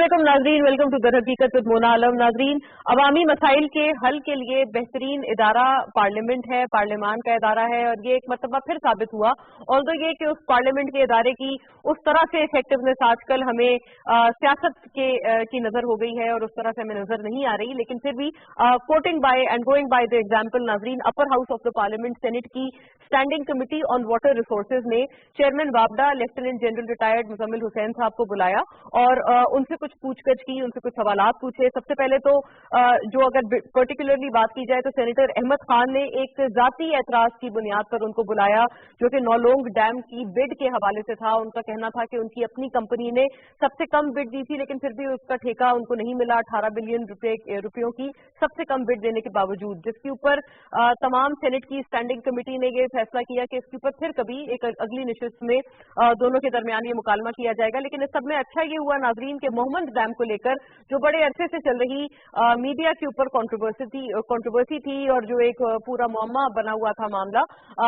अस्सलामुअलैकुम नाजरीन, welcome to दर हकीकत विद मोना आलम। नाजरीन, अवामी मसाइल के हल के लिए बेहतरीन इदारा पार्लियामेंट है, पार्लियामान का इदारा है, और ये एक मरतबा फिर साबित हुआ। ऑल्दो ये कि उस पार्लियामेंट के इदारे की उस तरह से इफेक्टिवनेस आजकल हमें सियासत की नजर हो गई है और उस तरह से हमें नजर नहीं आ रही, लेकिन फिर भी quoting by and going by the example नाजरीन, upper house of the parliament senate की standing committee on water resources ने चेयरमैन वापडा lieutenant general retired Muzammil Hussain साहब को बुलाया और उनसे कुछ पूछगछ की, उनसे कुछ सवालात पूछे। सबसे पहले तो जो अगर पर्टिकुलरली बात की जाए तो सेनेटर अहमद खान ने एक जाती एतराज की बुनियाद पर उनको बुलाया, जो कि नौलोंग डैम की बिड के हवाले से था। उनका कहना था कि उनकी अपनी कंपनी ने सबसे कम बिड दी थी, लेकिन फिर भी उसका ठेका उनको नहीं मिला 18 बिलियन रुपयों की सबसे कम बिड देने के बावजूद, जिसके ऊपर तमाम सेनेट की स्टैंडिंग कमेटी ने यह फैसला किया कि इसके ऊपर फिर कभी एक अगली नशिस्त में दोनों के दरमियान ये मुकालमा किया जाएगा। लेकिन इस सब में अच्छा ये हुआ नाजरीन के मोहम्मद डैम को लेकर जो बड़े अरसे से चल रही मीडिया के ऊपर कंट्रोवर्सी थी और जो एक पूरा मुअम्मा बना हुआ था मामला,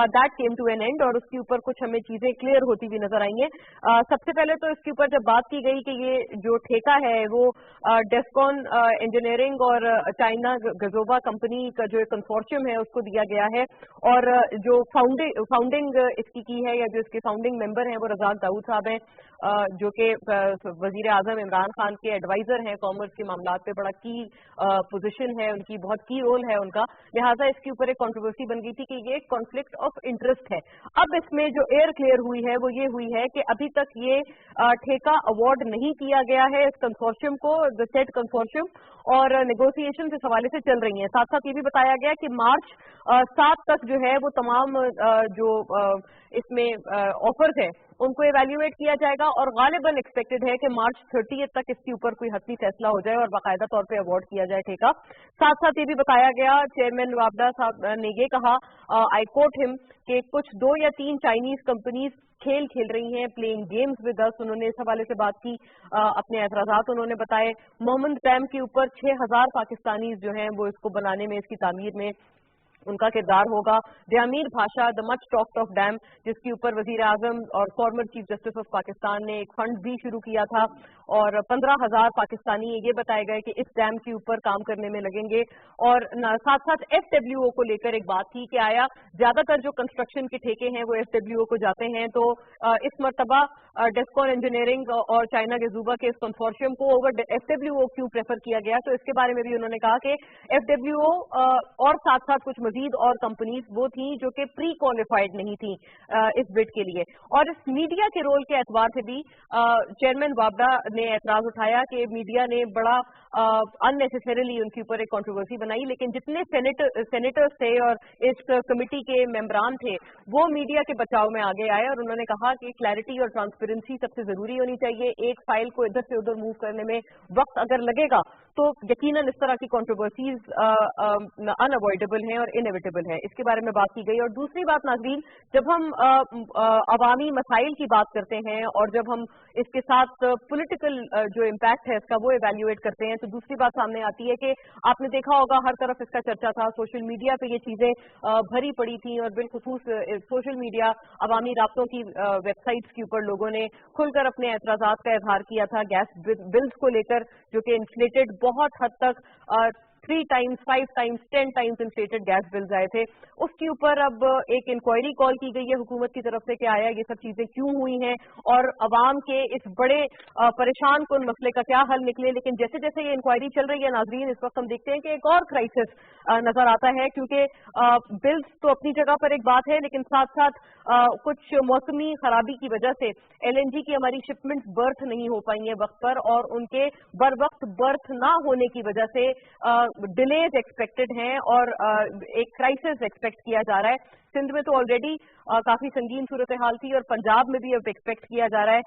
that came to an end और उसके ऊपर कुछ हमें चीजें क्लियर होती हुई नजर आई हैं। सबसे पहले तो इसके ऊपर जब बात की गई कि ये जो ठेका है वो डेस्कॉन इंजीनियरिंग और चाइना गजोबा कंपनी का जो कंसोर्शियम है उसको दिया गया है, और जो फाउंडिंग इसकी की है या जो इसके फाउंडिंग मेंबर हैं वो रजाक दाऊद साहब हैं, जो कि वजीर आजम इमरान खान के एडवाइजर हैं कॉमर्स के मामलात पे, बड़ा की पोजीशन है उनकी, बहुत की रोल है उनका। लिहाजा इसके ऊपर एक कंट्रोवर्सी बन गई थी कि ये कॉन्फ्लिक्ट ऑफ इंटरेस्ट है। अब इसमें जो एयर क्लियर हुई है वो ये हुई है कि अभी तक ये ठेका अवार्ड नहीं किया गया है इस कंसोर्शियम को, द सेट कंसोर्शियम, और नेगोशिएशन इस हवाले से चल रही हैं। साथ साथ ये भी बताया गया कि मार्च 7 तक जो है वो तमाम जो इसमें ऑफर्स हैं उनको एवेल्युएट किया जाएगा, और गालिबन एक्सपेक्टेड है कि मार्च 30 तक इसके ऊपर कोई हतमी फैसला हो जाए और बाकायदा तौर पे अवार्ड किया जाए ठेका। साथ साथ ये भी बताया गया, चेयरमैन वापडा साहब ने ये कहा, आई कोट हिम, कि कुछ 2 या 3 चाइनीज कंपनीज खेल रही हैं, प्लेइंग गेम्स विद अस। उन्होंने इस हवाले से बात की, अपने एतराजात उन्होंने बताए। मोहम्मद डैम के ऊपर 6000 पाकिस्तानी जो हैं वो इसको बनाने में, इसकी तामीर में उनका किरदार होगा। दयामीर भाषा, the much talked of dam, जिसके ऊपर वजीर आजम और former chief justice of Pakistan ने एक फंड भी शुरू किया था, और 15,000 पाकिस्तानी ये बताए गए कि इस डैम के ऊपर काम करने में लगेंगे। और साथ साथ FWO को लेकर एक बात थी कि आया ज्यादातर जो कंस्ट्रक्शन के ठेके हैं वो FWO को जाते हैं, तो इस मरतबा डेस्कॉन इंजीनियरिंग और चाइना गजूबा के इस कंसोर्शियम को ओवर FWO क्यों प्रेफर किया गया, तो इसके बारे में भी उन्होंने कहा कि FWO और साथ साथ कुछ मजीद और कंपनीज वो थी जो कि प्री क्वालिफाइड नहीं थी इस बिड के लिए। और इस मीडिया के रोल के एतबार से भी चेयरमैन वापडा ने एतराज उठाया कि मीडिया ने बड़ा अननेसेसरीली उनके ऊपर एक कंट्रोवर्सी बनाई, लेकिन जितने सेनेटर्स थे और इस कमेटी के मेंबरान थे वो मीडिया के बचाव में आगे आए, और उन्होंने कहा कि क्लैरिटी और ट्रांसपेरेंसी सबसे जरूरी होनी चाहिए। एक फाइल को इधर से उधर मूव करने में वक्त अगर लगेगा तो यकीनन इस तरह की कंट्रोवर्सीज अनअवॉइडेबल हैं और इनएविटेबल है। इसके बारे में बात की गई। और दूसरी बात नाज़रीन, जब हम अवामी मसाइल की बात करते हैं और जब हम इसके साथ पॉलिटिकल जो इम्पैक्ट है इसका वो इवेल्युएट करते हैं, तो दूसरी बात सामने आती है कि आपने देखा होगा हर तरफ इसका चर्चा था, सोशल मीडिया पे ये चीजें भरी पड़ी थी, और बिलखुसूस सोशल मीडिया अवामी राब्तों की वेबसाइट्स के ऊपर लोगों ने खुलकर अपने एतराजात का इजहार किया था गैस बिल्स को लेकर, जो कि इन्फ्लेटेड बहुत हद तक 3 times 5 times 10 times inflated gas bills आए थे। उसके ऊपर अब एक इंक्वायरी कॉल की गई है हुकूमत की तरफ से कि आया ये सब चीजें क्यों हुई हैं और अवाम के इस बड़े परेशान कुन मसले का क्या हल निकले। लेकिन जैसे जैसे ये इंक्वायरी चल रही है नाजरीन, इस वक्त हम देखते हैं कि एक और क्राइसिस नजर आता है, क्योंकि बिल्स तो अपनी जगह पर एक बात है, लेकिन साथ साथ कुछ मौसमी खराबी की वजह से LNG की हमारी शिपमेंट्स बर्थ नहीं हो पाई है वक्त पर, और उनके बर वक्त बर्थ ना होने की वजह से डिलेज एक्सपेक्टेड हैं और एक क्राइसिस एक्सपेक्ट किया जा रहा है। सिंध में तो ऑलरेडी काफी संगीन सूरत हाल थी और पंजाब में भी अब एक्सपेक्ट किया जा रहा है।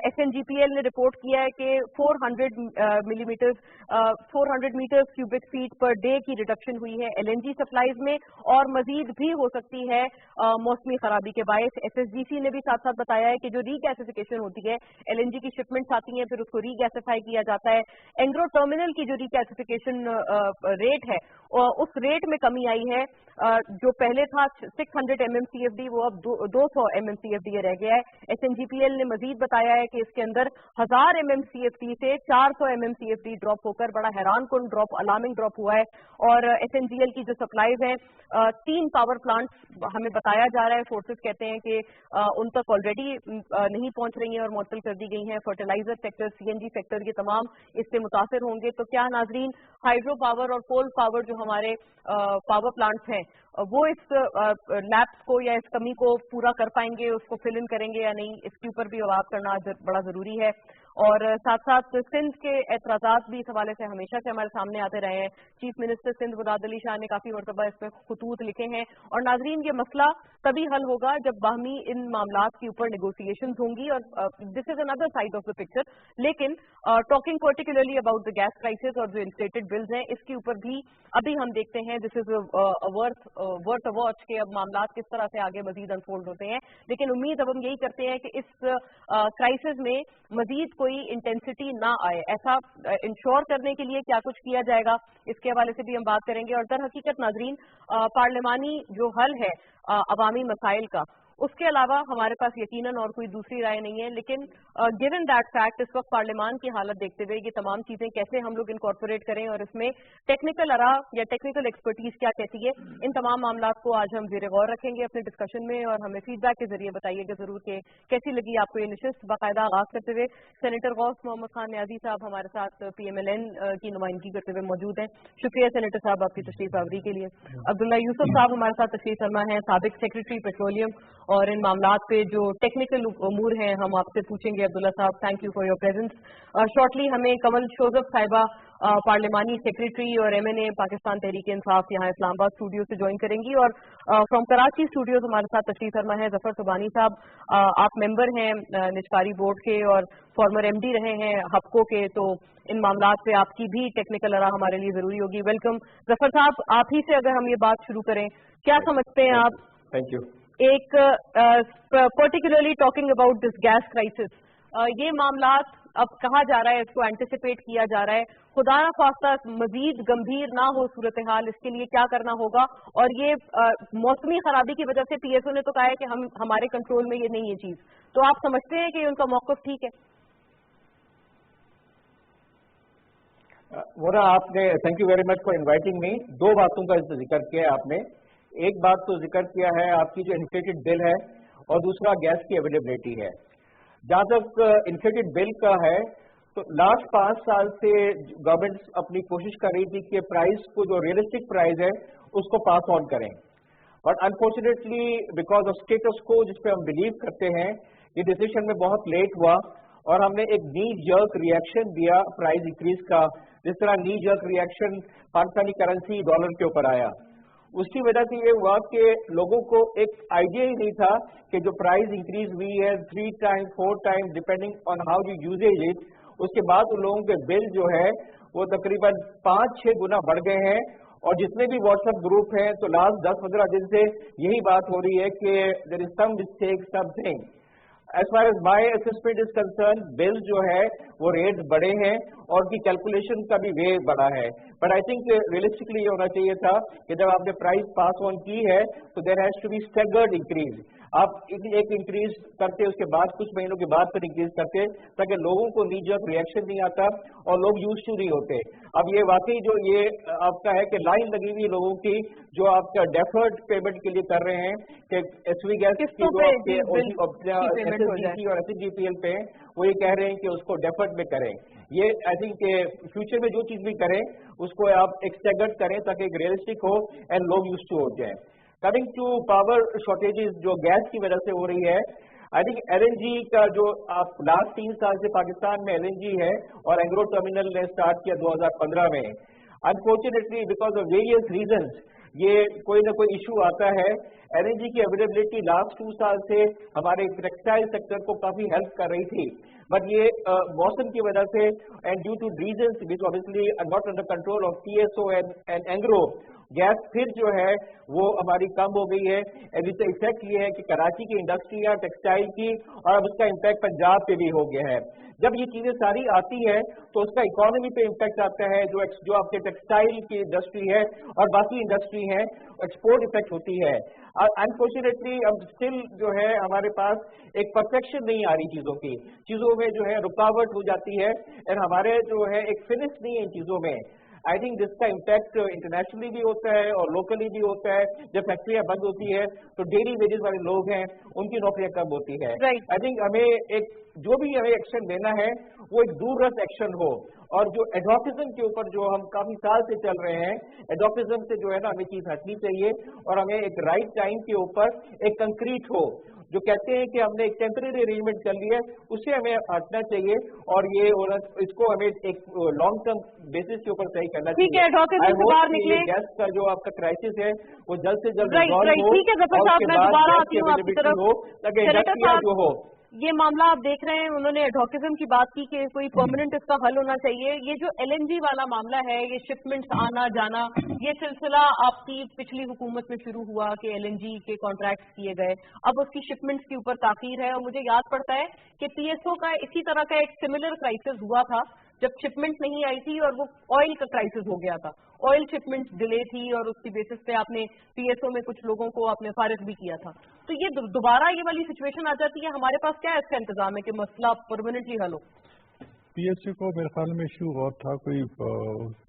SNGPL ने रिपोर्ट किया है कि 400 metre cubic feet per day की रिडक्शन हुई है LNG सप्लाईज में, और मजीद भी हो सकती है मौसमी खराबी के बायस। SSGC ने भी साथ साथ बताया है कि जो रीगैसिफिकेशन होती है, LNG की शिपमेंट्स आती हैं फिर उसको रीगैसिफाई किया जाता है, एंग्रो टर्मिनल की जो रीगैसिफिकेशन रेट है उस रेट में कमी आई है, जो पहले था 600 MMCFD वो अब 200 MMCFD रह गया है। SNGPL ने मजीद बताया है कि इसके अंदर 1000 MMCFD से 400 MMCFD ड्रॉप होकर बड़ा हैरान कुन ड्रॉप, अलार्मिंग ड्रॉप हुआ है। और SNGL की जो सप्लाईज हैं 3 पावर प्लांट्स हमें बताया जा रहा है, फोर्सेस कहते हैं कि उन तक ऑलरेडी नहीं पहुंच रही हैं और मुअत्तल कर दी गई हैं। फर्टिलाइजर सेक्टर, CNG सेक्टर ये तमाम इससे मुतासर होंगे। तो क्या नाजरीन हाइड्रो पावर और कोल पावर जो हमारे पावर प्लांट्स हैं वो इस लैप्स को या इस कमी को पूरा कर पाएंगे, उसको फिल इन करेंगे या नहीं, इसके ऊपर भी बात करना बड़ा जरूरी है। और साथ साथ सिंध के एतराज़ात भी इस हवाले से हमेशा से हमारे सामने आते रहे हैं। चीफ मिनिस्टर सिंध मुराद अली शाह ने काफी मरतबा इस पर खतूत लिखे हैं। और नाजरीन ये मसला तभी हल होगा जब बाहमी इन मामलात के ऊपर नेगोशिएशंस होंगी। और this is another side of the picture. लेकिन talking particularly about the gas crisis और जो इन्फ्लेटेड बिल्स हैं इसके ऊपर भी अभी हम देखते हैं this is worth a watch के अब मामलात किस तरह से आगे मजीद अनफोल्ड होते हैं। लेकिन उम्मीद अब हम यही करते हैं कि इस क्राइसिस में मजीद कोई इंटेंसिटी ना आए, ऐसा इंश्योर करने के लिए क्या कुछ किया जाएगा इसके हवाले से भी हम बात करेंगे। और दर हकीकत नाजरीन पार्लिमानी जो हल है अवामी मसाइल का, उसके अलावा हमारे पास यकीनन और कोई दूसरी राय नहीं है। लेकिन गिवन दैट फैक्ट इस वक्त पार्लियामान की हालत देखते हुए ये तमाम चीजें कैसे हम लोग इनकॉर्पोरेट करें और इसमें टेक्निकल आरा या टेक्निकल एक्सपर्टीज क्या कहती है, इन तमाम मामलात को आज हम ज़ेरे गौर रखेंगे अपने डिस्कशन में। और हमें फीडबैक के जरिए बताइएगा जरूर कि कैसी लगी आपको ये नशिस्त। बाकायदा आगाज करते हुए सेनेटर गौस मोहम्मद खान न्याजी साहब हमारे साथ PMLN की नुमाइंदगी करते हुए मौजूद हैं। शुक्रिया सेनेटर साहब आपकी तशरीफ आवरी के लिए। अब्दुल्ला यूसुफ साहब हमारे साथ तशरीफ फरमा है, साबिक सेक्रेटरी पेट्रोलियम, और इन मामलात पे जो टेक्निकल उमूर हैं हम आपसे पूछेंगे। अब्दुल्ला साहब thank you for your presence. Shortly हमें कमल शोजब साहिबा पार्लिमानी सेक्रेटरी और MNA पाकिस्तान तहरीक इंसाफ यहाँ इस्लामाबाद स्टूडियो से ज्वाइन करेंगी। और फ्रॉम कराची स्टूडियोज हमारे साथ तशरीफ फरमा है जफर सुबानी साहब। आप मेंबर हैं निजकारी बोर्ड के और फॉर्मर MD रहे हैं हपको के, तो इन मामलात पे आपकी भी टेक्निकल आरा हमारे लिए जरूरी होगी। वेलकम जफर साहब, आप ही से अगर हम ये बात शुरू करें, क्या समझते हैं आप? Thank you. एक particularly talking about this gas crisis, ये मामलात अब कहा जा रहा है, इसको एंटिसिपेट किया जा रहा है, खुदा न खास्ता मजीद गंभीर ना हो सूरत हाल, इसके लिए क्या करना होगा? और ये मौसमी खराबी की वजह से PSO ने तो कहा है कि हमारे कंट्रोल में ये नहीं है चीज, तो आप समझते हैं कि उनका मौकफ ठीक है? मोरा, आपने thank you very much for inviting me. दो बातों का जिक्र किया है आपने। एक बात तो जिक्र किया है आपकी जो इन्फ्लेटेड बिल है, और दूसरा गैस की अवेलेबिलिटी है। जहां तक इन्फ्लेटेड बिल का है, तो लास्ट 5 साल से गवर्नमेंट अपनी कोशिश कर रही थी कि प्राइस को, जो रियलिस्टिक प्राइस है, उसको पास ऑन करें। But unfortunately because of status को जिस पे हम बिलीव करते हैं, ये डिसीजन में बहुत लेट हुआ और हमने एक नी जर्क रिएक्शन दिया प्राइस इंक्रीज का, जिस तरह नी jerk reaction Pakistani currency dollar के ऊपर आया। उसकी वजह से ये हुआ कि लोगों को एक आइडिया ही नहीं था कि जो प्राइस इंक्रीज हुई है 3 times 4 times depending on how you uses it, उसके बाद उन लोगों के बिल जो है वो तकरीबन 5-6 गुना बढ़ गए हैं। और जितने भी व्हाट्सएप ग्रुप हैं, तो लास्ट 10-15 दिन से यही बात हो रही है कि there is some mistake something. As far as my assessment is concern, bill जो है वो रेट बढ़े हैं और उनकी कैलकुलेशन का भी वे बढ़ा है। बट आई थिंक रियलिस्टिकली ये होना चाहिए था कि जब आपने प्राइस पास ऑन की है तो there has to be staggered increase. आप एक इंक्रीज करते, उसके बाद कुछ महीनों के बाद फिर इंक्रीज करते, ताकि लोगों को नी जर्क रिएक्शन नहीं आता और लोग यूज टू नहीं होते। अब ये वाकई जो ये आपका है कि लाइन लगी हुई लोगों की जो आपका डेफर्ड पेमेंट के लिए कर रहे हैं कि SV गैस की जो आपके SSGC और SNGPL पे, वो ये कह रहे हैं कि उसको डेफर्ड में करें। ये आई थिंक फ्यूचर में जो चीज भी करें उसको आप एक स्टैगर्ड करें ताकि एक रियलिस्टिक हो एंड लोग यूज टू हो जाए। कमिंग टू पावर शॉर्टेजेस जो गैस की वजह से हो रही है, आई थिंक LNG का जो आप लास्ट 3 साल से पाकिस्तान में LNG है और एंग्रो टर्मिनल ने स्टार्ट किया 2015 में। Unfortunately because of various reasons ये कोई ना कोई इशू आता है। LNG की अवेलेबिलिटी लास्ट 2 साल से हमारे टेक्सटाइल सेक्टर को काफी हेल्प कर रही थी, बट ये मौसम की वजह से and due two reasons which obviously not under control of TSO and Engro, gas फिर जो है वो हमारी कम हो गई है। एंड इसका इफेक्ट ये है कि कराची की इंडस्ट्री है टेक्सटाइल की, और अब उसका इम्पैक्ट पंजाब पे भी हो गया है। जब ये चीजें सारी आती है तो उसका इकोनॉमी पे इम्पैक्ट आता है, जो आपके टेक्सटाइल की इंडस्ट्री है और बाकी इंडस्ट्री है, एक्सपोर्ट इफेक्ट होती है। अनफॉर्चुनेटली अब स्टिल जो है हमारे पास एक परफेक्शन नहीं आ रही चीज़ों में जो है रुकावट हो जाती है, और हमारे जो है एक फिनिश नहीं है इन चीज़ों में। आई थिंक जिसका इम्पैक्ट इंटरनेशनली भी होता है और लोकली भी होता है। जब फैक्ट्रियां बंद होती है तो डेली वेजेस वाले लोग हैं, उनकी नौकरियां कम होती है। आई थिंक हमें एक जो भी हमें एक्शन लेना है वो एक दूरदर्शी एक्शन हो, और जो एडवॉकिज्म के ऊपर जो हम काफी साल से चल रहे हैं, एडवॉकिज्म से जो है ना हमें चीज हटनी चाहिए, और हमें एक राइट टाइम के ऊपर एक कंक्रीट हो, जो कहते हैं कि हमने एक टेम्परेरी अरेंजमेंट कर लिया है, उससे हमें हटना चाहिए, और ये इसको हमें एक लॉन्ग टर्म बेसिस के ऊपर सही करना चाहिए। एडवोकेसी से बाहर निकले। गैस का जो आपका क्राइसिस है वो जल्द से जल्द रिजॉल्व हो। ठीक है जफर साहब, मैं दोबारा आती हूँ आपकी तरफ। इंडस्ट्रिया जो हो, ये मामला आप देख रहे हैं, उन्होंने एडवोकिज्म की बात की कि कोई परमानेंट इसका हल होना चाहिए। ये जो LNG वाला मामला है, ये शिपमेंट्स आना जाना, ये सिलसिला आपकी पिछली हुकूमत में शुरू हुआ कि LNG के कॉन्ट्रैक्ट किए गए, अब उसकी शिपमेंट्स के ऊपर ताखीर है। और मुझे याद पड़ता है कि PSO का इसी तरह का एक सिमिलर क्राइसिस हुआ था जब शिपमेंट नहीं आई थी, और वो ऑयल का क्राइसिस हो गया था। ऑयल शिपमेंट डिले थी और उसकी बेसिस पे आपने PSO में कुछ लोगों को आपने फारिग भी किया था। तो ये दोबारा ये वाली सिचुएशन आ जाती है, हमारे पास क्या इसका इंतजाम है कि मसला परमानेंटली हल हो? PSO को मेरे ख्याल में इशू और था, कोई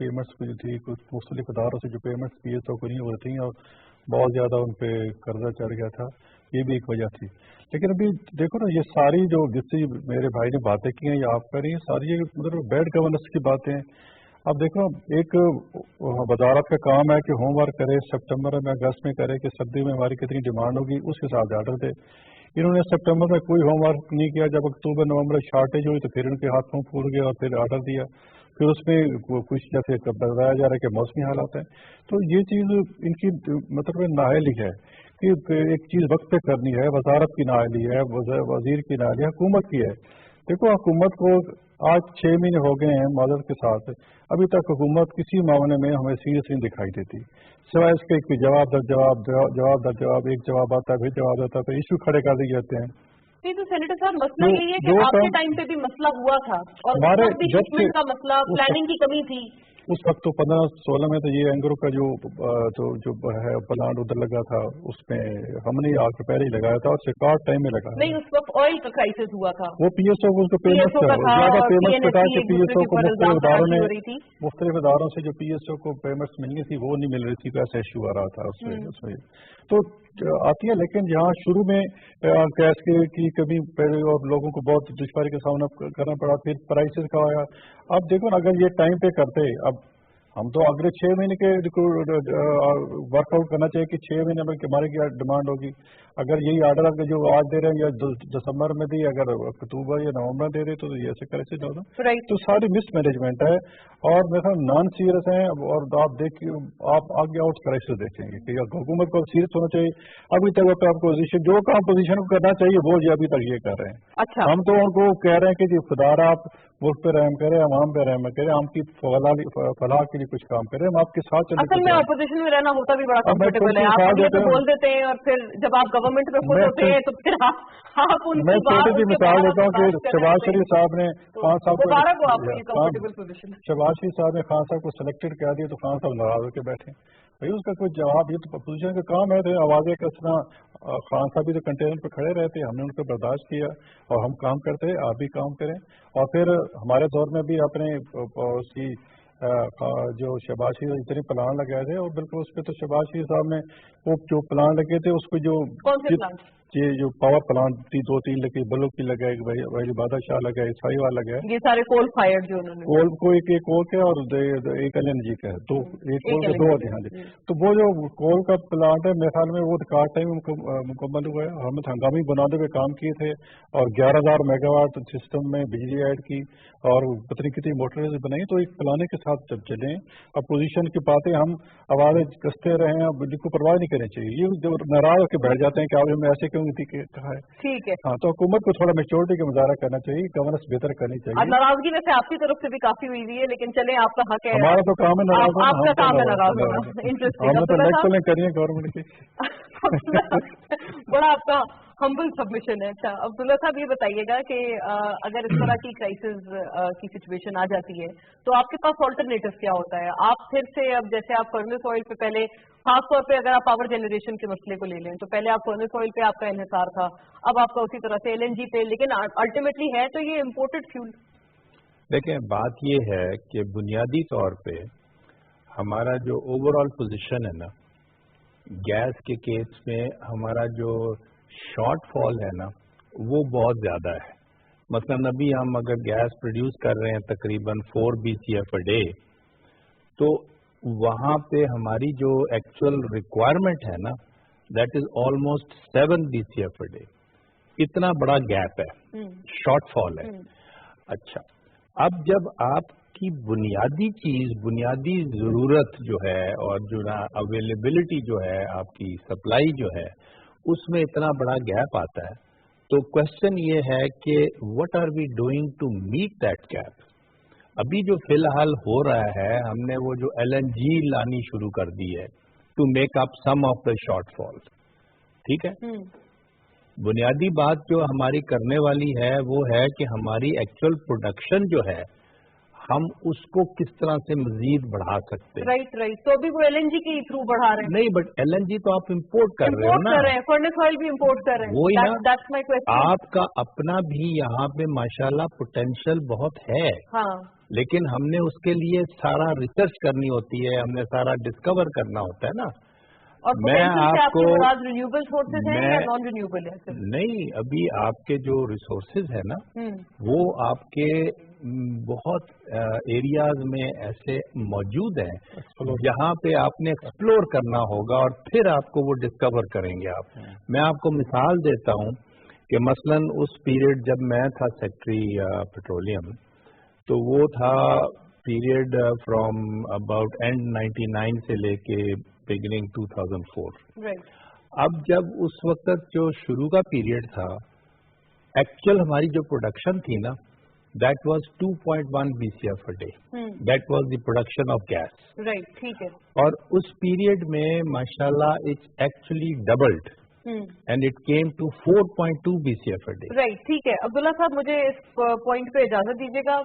पेमेंट्स जो थी, कुछ मुख्तलिफ इदारों से जो पेमेंट्स PSO को नहीं हो रही थी और बहुत ज़्यादा उन पर कर्जा चढ़ गया था, ये भी एक वजह थी। लेकिन अभी देखो ना, ये सारी जो जिससे मेरे भाई ने बातें की हैं या आप कर रही हैं, सारी ये मतलब बैड गवर्नेंस की बातें हैं। अब देखो, एक वजारत का काम है कि होमवर्क करे, सितंबर में अगस्त में करे कि सर्दी में हमारी कितनी डिमांड होगी, उस हिसाब से आर्डर दे। इन्होंने सितंबर में कोई होमवर्क नहीं किया, जब अक्टूबर नवंबर शॉर्टेज हुई तो फिर इनके हाथ मुंह फूल गया और फिर आर्डर दिया। फिर उसमें कुछ जैसे बताया जा रहा है कि मौसमी हालात हैं। तो ये चीज़ इनकी मतलब नाअहली है कि एक चीज़ वक्त पे करनी है। वजारत की नाअहली है, वजीर की नाअहली है, हुकूमत की है। देखो, हुकूमत को आज 6 महीने हो गए हैं माजरत के साथ, अभी तक हुकूमत किसी मामले में हमें सीरियस नहीं दिखाई देती, सिवाय इसके कि जवाब दर जवाब, एक जवाब आता है फिर जवाब आता है, तो इशू खड़े कर दिए जाते हैं। नहीं तो सेनेटर साहब, मसला यही है कि आपके टाइम पे भी मसला हुआ था और हमारे शिपमेंट का मसला, प्लानिंग की कमी थी उस वक्त। तो 15-16 में तो ये एंग्रो का जो है प्लांट उधर लगा था, उसमें हमने आके पहले ही लगाया था और रिकॉर्ड टाइम में लगाया। नहीं, उस वक्त ऑयल का क्राइसिस हुआ था, वो PSO को उसको पेमेंट ज्यादा पेमेंट कटा के PSO को मुख्तलिफ इदारों से जो PSO को पेमेंट्स मिलनी थी वो नहीं मिल रही थी, ऐसा इशू आ रहा था उसमें तो आती है। लेकिन यहाँ शुरू में गैस की कमी पहले और लोगों को बहुत दुश्वारी का सामना करना पड़ा, फिर प्राइसेस का आया। अब देखो ना, अगर ये टाइम पे करते, अब हम तो अगले 6 महीने के वर्कआउट करना चाहिए कि 6 महीने में हमारी क्या डिमांड होगी। अगर यही आर्डर अगर जो आज दे रहे हैं या दिसंबर में दी, अगर अक्टूबर या नवंबर में दे रहे तो ये ऐसे कैसे होगा। तो सारी मिस मैनेजमेंट है और मेरे ख्याल नॉन सीरियस है। और आप देखिए, आप आगे आउट क्राइसिस देखेंगे कि हुकूमत को सीरियस होना चाहिए। अभी तक तो आपको जो काम पोजीशन को करना चाहिए वो अभी तक ये कर रहे हैं। अच्छा, हम तो उनको कह रहे हैं कि जी खुदारा आप मुल्क पे रहम करें, अवाम पे रहम करें, हम की फलाह के लिए कुछ काम करें, हम आपके साथ चलें। असल में अपोजिशन में रहना होता भी बड़ा कंफर्टेबल है, आप ये तो बोल देते हैं और फिर जब आप गवर्नमेंट में खुद होते हैं तो फिर आप उनकी मैं छोटी सी मिसाल देता हूँ कि शहबाज शरीफ साहब ने खान साहब शहबाज शरीफ साहब ने खान साहब को सिलेक्टेड कर दिया तो खान साहब नाराज होकर बैठे। भाई उसका कोई जवाब, ये तो अपोजिशन का काम है, आवाजें कसना। खान साहब भी तो कंटेनर पर खड़े रहते, हमने उनको बर्दाश्त किया और हम काम करते, आप भी काम करें। और फिर हमारे दौर में भी अपने उसकी जो शहबाज शरीफ इतने प्लान लगाए थे और बिल्कुल उस पर तो शहबाज शरीफ साहब ने वो जो प्लान लगे थे उसको ये जो पावर प्लांट थी 2-3 लगे, बल्ब की लगाए, वही बादशाह लगाए, साहिवाल लगाए, ये सारे कोल फायर जो उन्होंने कोल को एक कोल के और एक LNG का है, तो एक कोल के 2 हाँ जी। तो वो जो कोल का प्लांट है मेरे ख्याल में वो रिकॉर्ड टाइम मुकम्मल हुआ है। हमने हंगामी बनाते हुए काम किए थे और 11,000 मेगावाट सिस्टम में बिजली ऐड की और पतनी कितनी मोटरें बनाई। तो एक प्लानिंग के साथ जब चले, अपोजिशन की बातें हम आवाजें कसते रहे हैं, बिल्कुल परवाह नहीं करनी चाहिए। ये जब नाराज होकर बैठ जाते हैं कि आप हमें ऐसे क्यों कहा है, ठीक है। हाँ, तो हुकूमत को थोड़ा मेच्योरिटी का मुजाहरा करना चाहिए, गवर्नेंस बेहतर करनी चाहिए। नाराजगी वैसे आपकी तरफ से भी काफी हुई हुई है, लेकिन चले आपका हक है, हमारा तो काम है नाराज होना, आपका काम है नाराज होना। हमने तो लेक्चर करिए गवर्नमेंट की। बड़ा आपका हम्बल सबमिशन है। अच्छा अब्दुल्ला साहब, ये बताइएगा कि अगर इस तरह की क्राइसिस की सिचुएशन आ जाती है तो आपके पास ऑल्टरनेटिव क्या होता है? आप फिर से अब जैसे आप फर्नेस ऑयल पे पहले खास तौर पे अगर आप पावर जनरेशन के मसले को ले लें तो पहले आप फर्नेस ऑयल पे आपका इन्हिसार था, अब आपका उसी तरह से LNG पे, लेकिन अल्टीमेटली है तो ये इम्पोर्टेड फ्यूल। देखें, बात ये है कि बुनियादी तौर पे हमारा जो ओवरऑल पोजीशन है ना, गैस के केस में हमारा जो शॉर्टफॉल है ना वो बहुत ज़्यादा है। मसलन अभी हम अगर गैस प्रोड्यूस कर रहे हैं तकरीबन 4 BCF a डे, तो वहाँ पे हमारी जो एक्चुअल रिक्वायरमेंट है ना that is almost 7 BCF a day. इतना बड़ा गैप है, शॉर्टफॉल है। अच्छा, अब जब आपकी बुनियादी चीज, बुनियादी जरूरत जो है और जो ना अवेलेबिलिटी जो है, आपकी सप्लाई जो है, उसमें इतना बड़ा गैप आता है, तो क्वेश्चन ये है कि what are we doing to meet that gap. अभी जो फिलहाल हो रहा है, हमने वो जो LNG लानी शुरू कर दी है to make up some of the shortfall. ठीक है, बुनियादी बात जो हमारी करने वाली है वो है कि हमारी एक्चुअल प्रोडक्शन जो है हम उसको किस तरह से मजीद बढ़ा सकते हैं। राइट। तो अभी वो LNG के थ्रू बढ़ा रहे हैं। नहीं, बट LNG तो आप इंपोर्ट कर रहे हो ना, फर्नेस ऑयल भी इंपोर्ट कर रहे हैं। वही ना, दैट्स माय क्वेश्चन। आपका अपना भी यहाँ पे माशाल्लाह पोटेंशियल बहुत है। हाँ, लेकिन हमने उसके लिए सारा रिसर्च करनी होती है, हमने सारा डिस्कवर करना होता है ना। और मैं आपको रिन्यूएबल सोर्सेज हैं या नॉन रिन्यूएबल है? नहीं, अभी आपके जो रिसोर्सेज है ना वो आपके बहुत एरियाज में ऐसे मौजूद हैं जहाँ पे आपने एक्सप्लोर करना होगा और फिर आपको वो डिस्कवर करेंगे आप। मैं आपको मिसाल देता हूँ कि मसलन उस पीरियड जब मैं था सेक्रेटरी पेट्रोलियम, तो वो था पीरियड फ्रॉम अबाउट एंड 99 से लेके बिगिनिंग 2004। Right. अब जब उस वक्त जो शुरू का पीरियड था, एक्चुअल हमारी जो प्रोडक्शन थी ना that was 2.1 BCF a day. That was the production of gas. Right, ठीक है। और उस पीरियड में माशाल्लाह it's actually doubled and it came to 4.2 BCF a day. Right, ठीक है। अब्दुल्ला साहब, मुझे इस पॉइंट पे इजाजत दीजिएगा।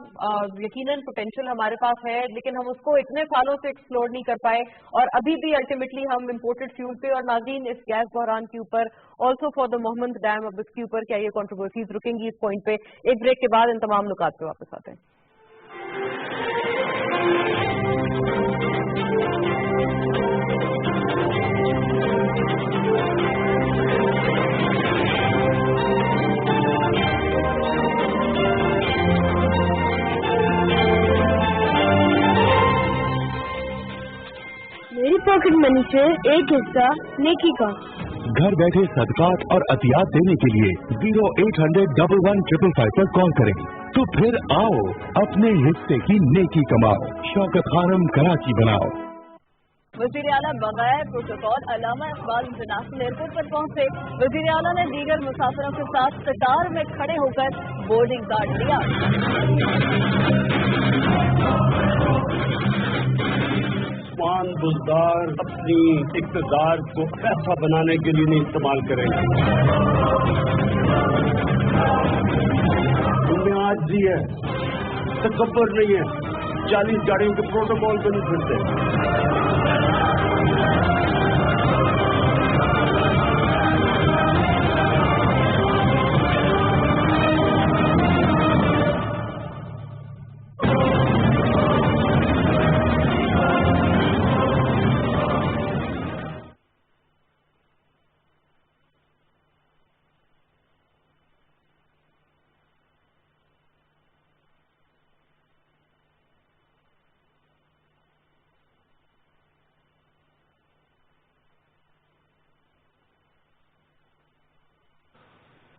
यकीनन पोटेंशियल हमारे पास है, लेकिन हम उसको इतने सालों से एक्सप्लोर नहीं कर पाए और अभी भी अल्टीमेटली हम इम्पोर्टेड फ्यूल पे और नाज़रीन इस गैस बहरान के ऊपर, also for the Mohammad dam, अब इसके ऊपर क्या ये कंट्रोवर्सीज रुकेंगी इस पॉइंट पे? एक ब्रेक के बाद इन तमाम नुकात पे वापस आते हैं। मेरी पॉकेट मनी से एक हिस्सा नेकी का। घर बैठे सदकात और अतियात देने के लिए 0800-11-555 पर कॉल करें। तो फिर आओ अपने हिस्से की नेकी कमाओ। शौकत खानम कराची बनाओ। वज़ीर आला बगैर प्रोटोकॉल अल्लामा इकबाल इंटरनेशनल एयरपोर्ट पर पहुंचे। वज़ीर आला ने दीगर मुसाफिरों के साथ कतार में खड़े होकर बोर्डिंग कार्ड लिया। मान बुजदार अपनी इक़्तिदार को पैसा बनाने के लिए नहीं इस्तेमाल करेंगे। उनमें आजी है, तकब्बुर नहीं है, 40 गाड़ियों के प्रोटोकॉल पे नहीं फिरते।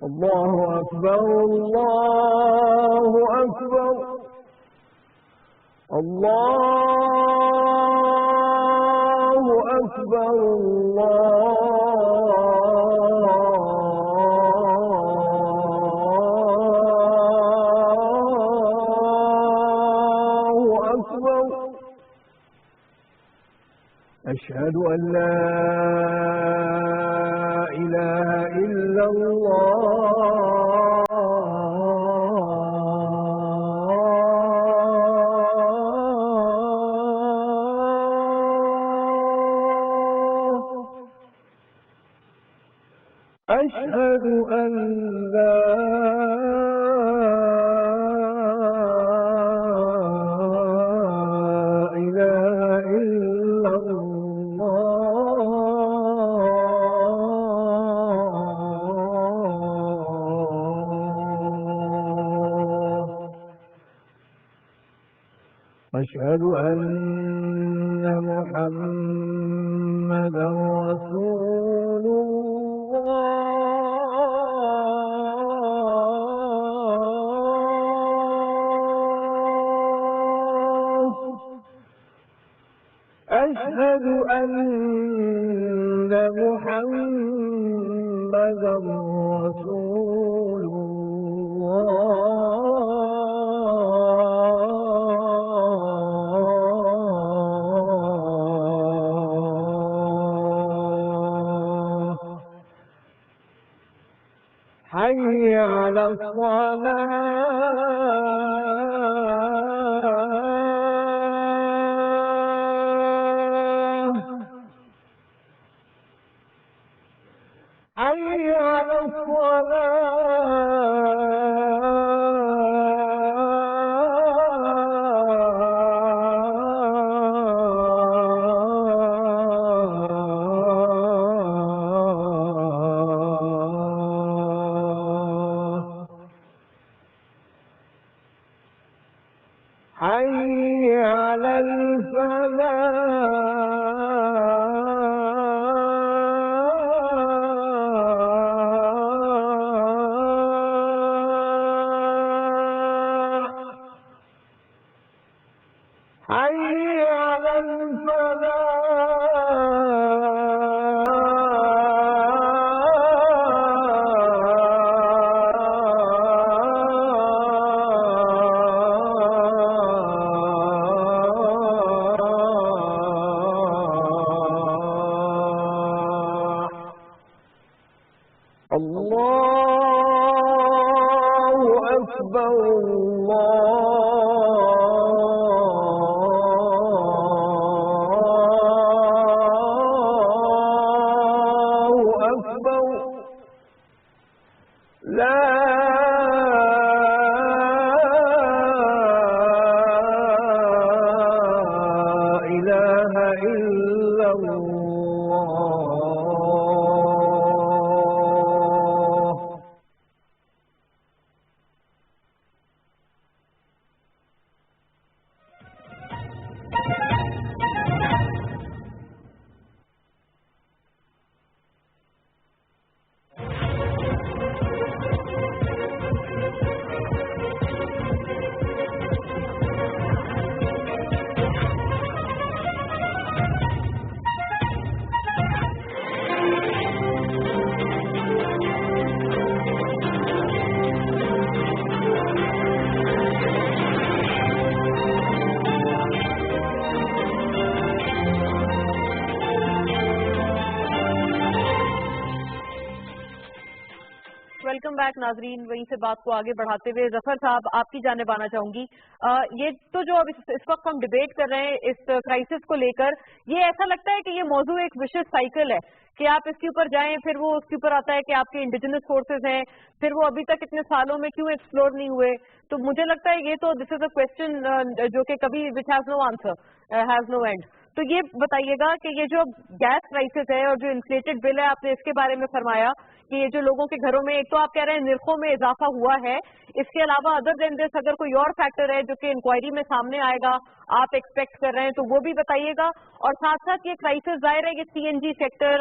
अल्लाहु अकबर, अल्लाहु अकबर, अल्लाहु अकबर, अल्लाहु अकबर। अशहदु अन ला इलाहा इल्लल्लाह। أن لا إله إلا الله أشهد أن محمدا رسول الله أشهد أن محمدا رسول الله حي على الصلاة حي على الصلاة حي على الفلاح حي على الفلاح الله أكبر الله أكبر لا إله إلا الله वेलकम बैक नाजरीन। वहीं से बात को आगे बढ़ाते हुए जफर साहब आपकी जानिब आना चाहूंगी। ये तो जो अब इस वक्त हम डिबेट कर रहे हैं इस क्राइसिस को लेकर, ये ऐसा लगता है कि ये मौजू एक विशेष साइकिल है कि आप इसके ऊपर जाएं, फिर वो उसके ऊपर आता है कि आपके इंडिजिनस फोर्सेस हैं, फिर वो अभी तक इतने सालों में क्यों एक्सप्लोर नहीं हुए। तो मुझे लगता है ये तो दिस इज अ क्वेश्चन जो कि कभी which has no answer, has no end. तो ये बताइएगा कि ये जो गैस क्राइसिस है और जो इन्फ्लेटेड बिल है, आपने इसके बारे में फरमाया कि ये जो लोगों के घरों में, एक तो आप कह रहे हैं निर्खों में इजाफा हुआ है, इसके अलावा अदर देन दिस अगर कोई और फैक्टर है जो कि इंक्वायरी में सामने आएगा, आप एक्सपेक्ट कर रहे हैं, तो वो भी बताइएगा। और साथ साथ ये क्राइसिस जाहिर है कि सीएनजी सेक्टर,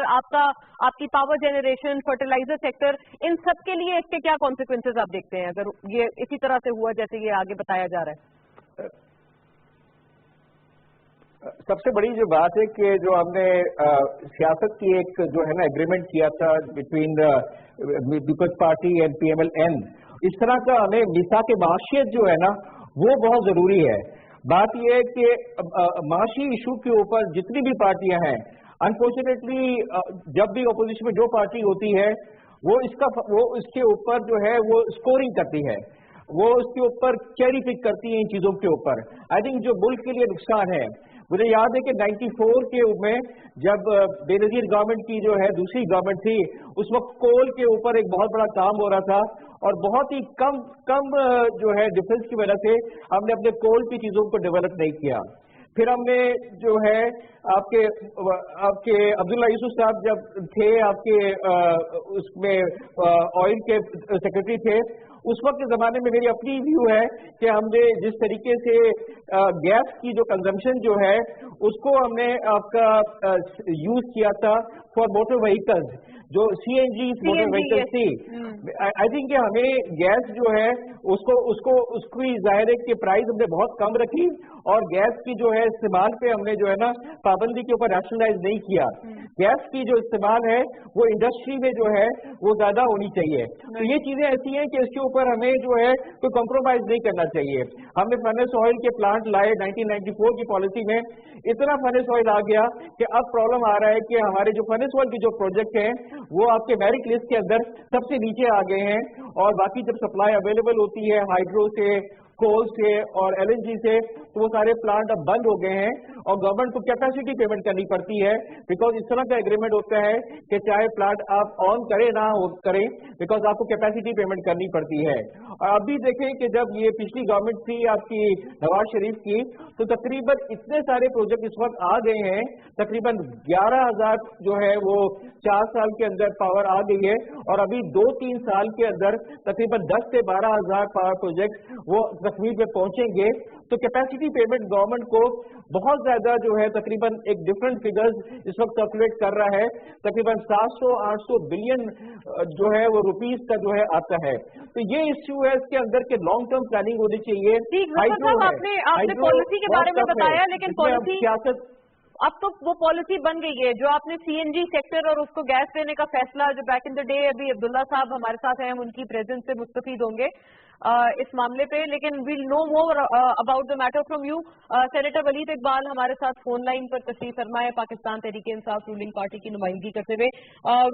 आपकी पावर जनरेशन, फर्टिलाइजर सेक्टर, इन सब के लिए इसके क्या कॉन्सिक्वेंसेज आप देखते हैं अगर ये इसी तरह से हुआ जैसे ये आगे बताया जा रहा है? सबसे बड़ी जो बात है कि जो हमने सियासत की एक जो है ना एग्रीमेंट किया था between Peoples Party and PMLN, इस तरह का हमें मिसाक माशियत जो है ना वो बहुत जरूरी है। बात यह है कि माशी इशू के ऊपर जितनी भी पार्टियां हैं, अनफॉर्चुनेटली जब भी अपोजिशन में जो पार्टी होती है वो इसके ऊपर जो है वो स्कोरिंग करती है, वो उसके ऊपर चेरी पिक करती है इन चीजों के ऊपर। आई थिंक जो मुल्क के लिए नुकसान है मुझे याद है कि 94 के में जब बेनजीर गवर्नमेंट की जो है दूसरी गवर्नमेंट थी, उस वक्त कोल के ऊपर एक बहुत बड़ा काम हो रहा था और बहुत ही कम जो है डिफरेंस की वजह से हमने अपने कोल की चीजों को डेवलप नहीं किया। फिर हमने जो है आपके अब्दुल्ला यूसुफ साहब जब थे आपके उसमें ऑयल के सेक्रेटरी थे, उस वक्त के ज़माने में मेरी अपनी व्यू है कि हमने जिस तरीके से गैस की जो कंजम्पशन जो है उसको हमने आपका यूज किया था फॉर मोटर व्हीकल्स, जो सीएनजी मोटर व्हीकल्स थी। आई थिंक कि हमें गैस जो है उसकी जाहिर है कि प्राइस हमने बहुत कम रखी और गैस की जो है इस्तेमाल पे हमने जो है ना पाबंदी के ऊपर रैशनलाइज नहीं किया। गैस की जो इस्तेमाल है वो इंडस्ट्री में जो है वो ज्यादा होनी चाहिए। तो ये चीजें ऐसी हैं कि इसके ऊपर हमें जो है कोई कॉम्प्रोमाइज नहीं करना चाहिए। हमने फर्नेस ऑयल के प्लांट लाए 1994 की पॉलिसी में, इतना फर्नेस ऑयल आ गया कि अब प्रॉब्लम आ रहा है कि हमारे जो फर्नेस ऑयल के जो प्रोजेक्ट हैं वो आपके मेरिट लिस्ट के अंदर सबसे नीचे आ गए हैं और बाकी जब सप्लाई अवेलेबल होती है हाइड्रो से, कोल से और एलएनजी से, तो वो सारे प्लांट अब बंद हो गए हैं और गवर्नमेंट को कैपेसिटी पेमेंट करनी पड़ती है, बिकॉज इस तरह का एग्रीमेंट होता है कि चाहे प्लांट आप ऑन करें ना करें, बिकॉज आपको कैपेसिटी पेमेंट करनी पड़ती है। और अभी देखें कि जब ये पिछली गवर्नमेंट थी आपकी नवाज शरीफ की, तो तकरीबन इतने सारे प्रोजेक्ट इस वक्त आ गए हैं, तकरीबन 11,000 जो है वो 4 साल के अंदर पावर आ गई है और अभी 2-3 साल के अंदर तकरीबन 10 से 12,000 पावर प्रोजेक्ट वो तकमील पे पहुंचेंगे। तो कैपेसिटी पेमेंट गवर्नमेंट को बहुत ज्यादा जो है तकरीबन एक डिफरेंट फिगर्स इस वक्त कैलकुलेट कर रहा है, तकरीबन 700-800 बिलियन जो है वो रुपीस का जो है आता है। तो ये इश्यू है, इसके अंदर के लॉन्ग टर्म प्लानिंग होनी चाहिए। आपने पॉलिसी के बारे में बताया, लेकिन पॉलिसी सियासत अब तो वो पॉलिसी बन गई है जो आपने सीएनजी सेक्टर और उसको गैस देने का फैसला जो बैक इन द डे, अभी अब्दुल्ला साहब हमारे साथ हैं, हम उनकी प्रेजेंस से मुस्तफीद होंगे इस मामले पे, लेकिन we'll know more about the matter from you. Senator Walid Iqbal हमारे साथ फोन लाइन पर तशरीफ फरमा है, पाकिस्तान तहरीक इंसाफ रूलिंग पार्टी की नुमाइंदगी करते हुए।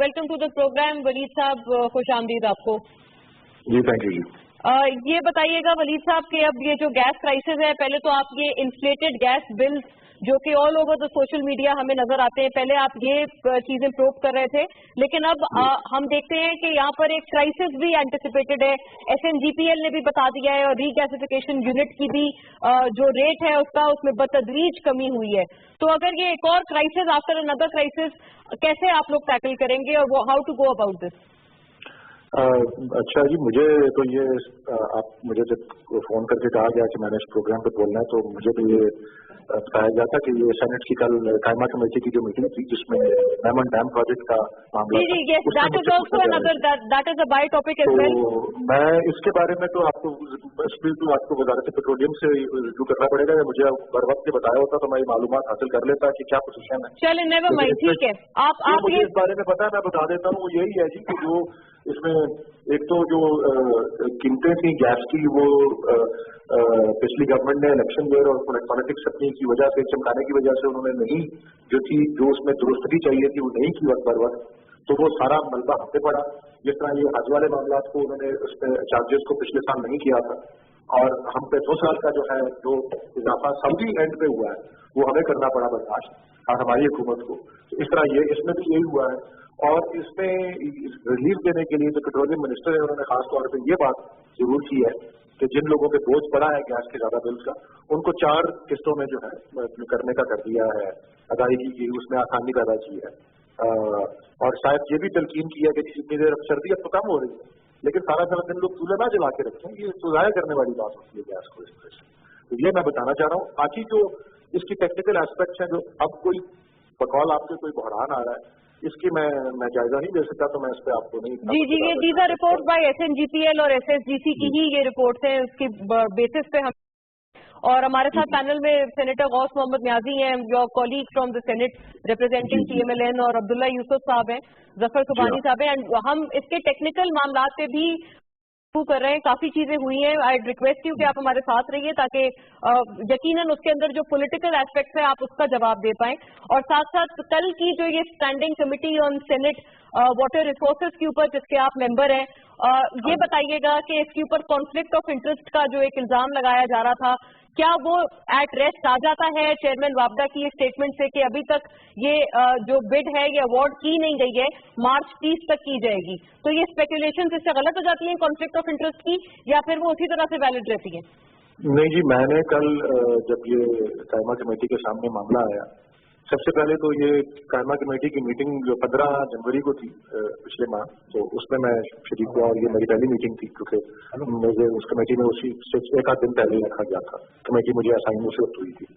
Welcome to the programme Walid साहब, खुश आमदीद आपको। जी थैंक यू। ये बताइएगा वलीद साहब कि अब ये जो गैस क्राइसिस है, पहले तो आप ये इन्फ्लेटेड गैस बिल्स जो कि all over the social media हमें नजर आते हैं, पहले आप ये चीजें प्रूव कर रहे थे, लेकिन अब हम देखते हैं कि यहाँ पर एक क्राइसिस भी एंटिसिपेटेड है। SNGPL ने भी बता दिया है और रीगैसिफिकेशन यूनिट की भी जो रेट है उसका उसमें बतदरीज कमी हुई है। तो अगर ये एक और क्राइसिस आफ्टर अनदर क्राइसिस, कैसे आप लोग टैकल करेंगे और how to go about this? अच्छा जी, मुझे तो ये आप मुझे जब फोन करके कहा गया कि मैंने इस प्रोग्राम पे बोलना है, तो मुझे तो ये बताया गया था कि ये सेनेट की कल कायमा कमेटी की जो मीटिंग थी जिसमें मेमन डैम प्रोजेक्ट का मामला जी yes, that is also another, that is a by topic as well. मैं इसके बारे में तो आपको वजारत पेट्रोलियम से रिव्यू करना पड़ेगा, या मुझे बर वक्त बताया होता तो मैं ये मालूमात हासिल कर लेता कि क्या पोजीशन है। चलिए नेवर माइंड, ठीक है, आप मुझे इस बारे में पता है, मैं बता देता हूँ। वो यही है जी कि जो इसमें एक तो जो कीमतें थी गैस की, वो पिछली गवर्नमेंट ने इलेक्शन ईयर और पॉलिटिक्स अपनी की वजह से, चमकाने की वजह से उन्होंने नहीं जो थी, जो उसमें दुरुस्ती चाहिए थी वो नहीं की वक्त बर वक्त, तो वो सारा मलबा हम पे पड़ा। जिस तरह ये हज वाले मामला को उन्होंने उसमें चार्जेस को पिछले साल नहीं किया था और हम पे 2 साल का जो है जो इजाफा सऊदी एंड पे हुआ है वो हमें करना पड़ा बर्दाश्त और हमारी हुकूमत को। तो इस तरह ये इसमें भी यही हुआ है। और इसमें रिलीफ देने के लिए जो पेट्रोलियम मिनिस्टर है उन्होंने खासतौर पर ये बात जरूर की है कि जिन लोगों पे बोझ पड़ा है गैस के ज्यादा बिल्स का, उनको 4 किस्तों में जो है करने का कर दिया है अदायगी की, उसमें आसानी पैदा की है। और शायद ये भी तलकीन की है कि जितनी देर सर्दी अब तो कम हो रही है, लेकिन सारा दिन लोग चूल्हे ना जला के रखें, ये तो जाया करने वाली बात होती है गैस को इस तरह से। तो ये मैं बताना चाह रहा हूँ। बाकी जो इसकी टेक्निकल एस्पेक्ट्स हैं, जो अब कोई बकौल आपके कोई बहरान आ रहा है, इसकी मैं जायजा नहीं दे सकता, तो मैं इस पे आपको नहीं। जी ये these R report by SNGPL और SSGC की ही ये रिपोर्ट्स हैं, उसकी बेसिस पे हम, और हमारे साथ पैनल में सेनेटर गौस मोहम्मद न्याजी हैं, your colleague from the senate representing TMLN, और अब्दुल्ला यूसुफ साहब हैं, जफर सुबानी साहब हैं, एंड हम इसके टेक्निकल मामला पे भी कर रहे हैं। काफी चीजें हुई हैं, आई रिक्वेस्ट यू कि आप हमारे साथ रहिए ताकि यकीनन उसके अंदर जो पॉलिटिकल एस्पेक्ट्स है आप उसका जवाब दे पाएं। और साथ साथ कल की जो ये standing committee on senate water resources के ऊपर, जिसके आप मेंबर हैं, ये बताइएगा कि इसके ऊपर कॉन्फ्लिक्ट ऑफ इंटरेस्ट का जो एक इल्जाम लगाया जा रहा था, क्या वो एट रेस्ट आ जाता है चेयरमैन वापडा की स्टेटमेंट से कि अभी तक ये जो बिड है ये अवार्ड की नहीं गई है, मार्च 30 तक की जाएगी? तो ये स्पेकुलेशन इससे गलत हो जाती है कॉन्फ्लिक्ट ऑफ इंटरेस्ट की, या फिर वो उसी तरह से वैलिड रहती है? नहीं जी, मैंने कल जब ये कायमा कमेटी के सामने मामला आया, सबसे पहले तो ये कायमा कमेटी की मीटिंग जो 15 जनवरी को थी पिछले माह, तो उसमें मैं शरीक हुआ और ये मेरी पहली मीटिंग थी, क्योंकि मुझे उस कमेटी में उसी से एक आध दिन पहले रखा गया था। कमेटी मुझे असाइन उस वक्त हुई थी,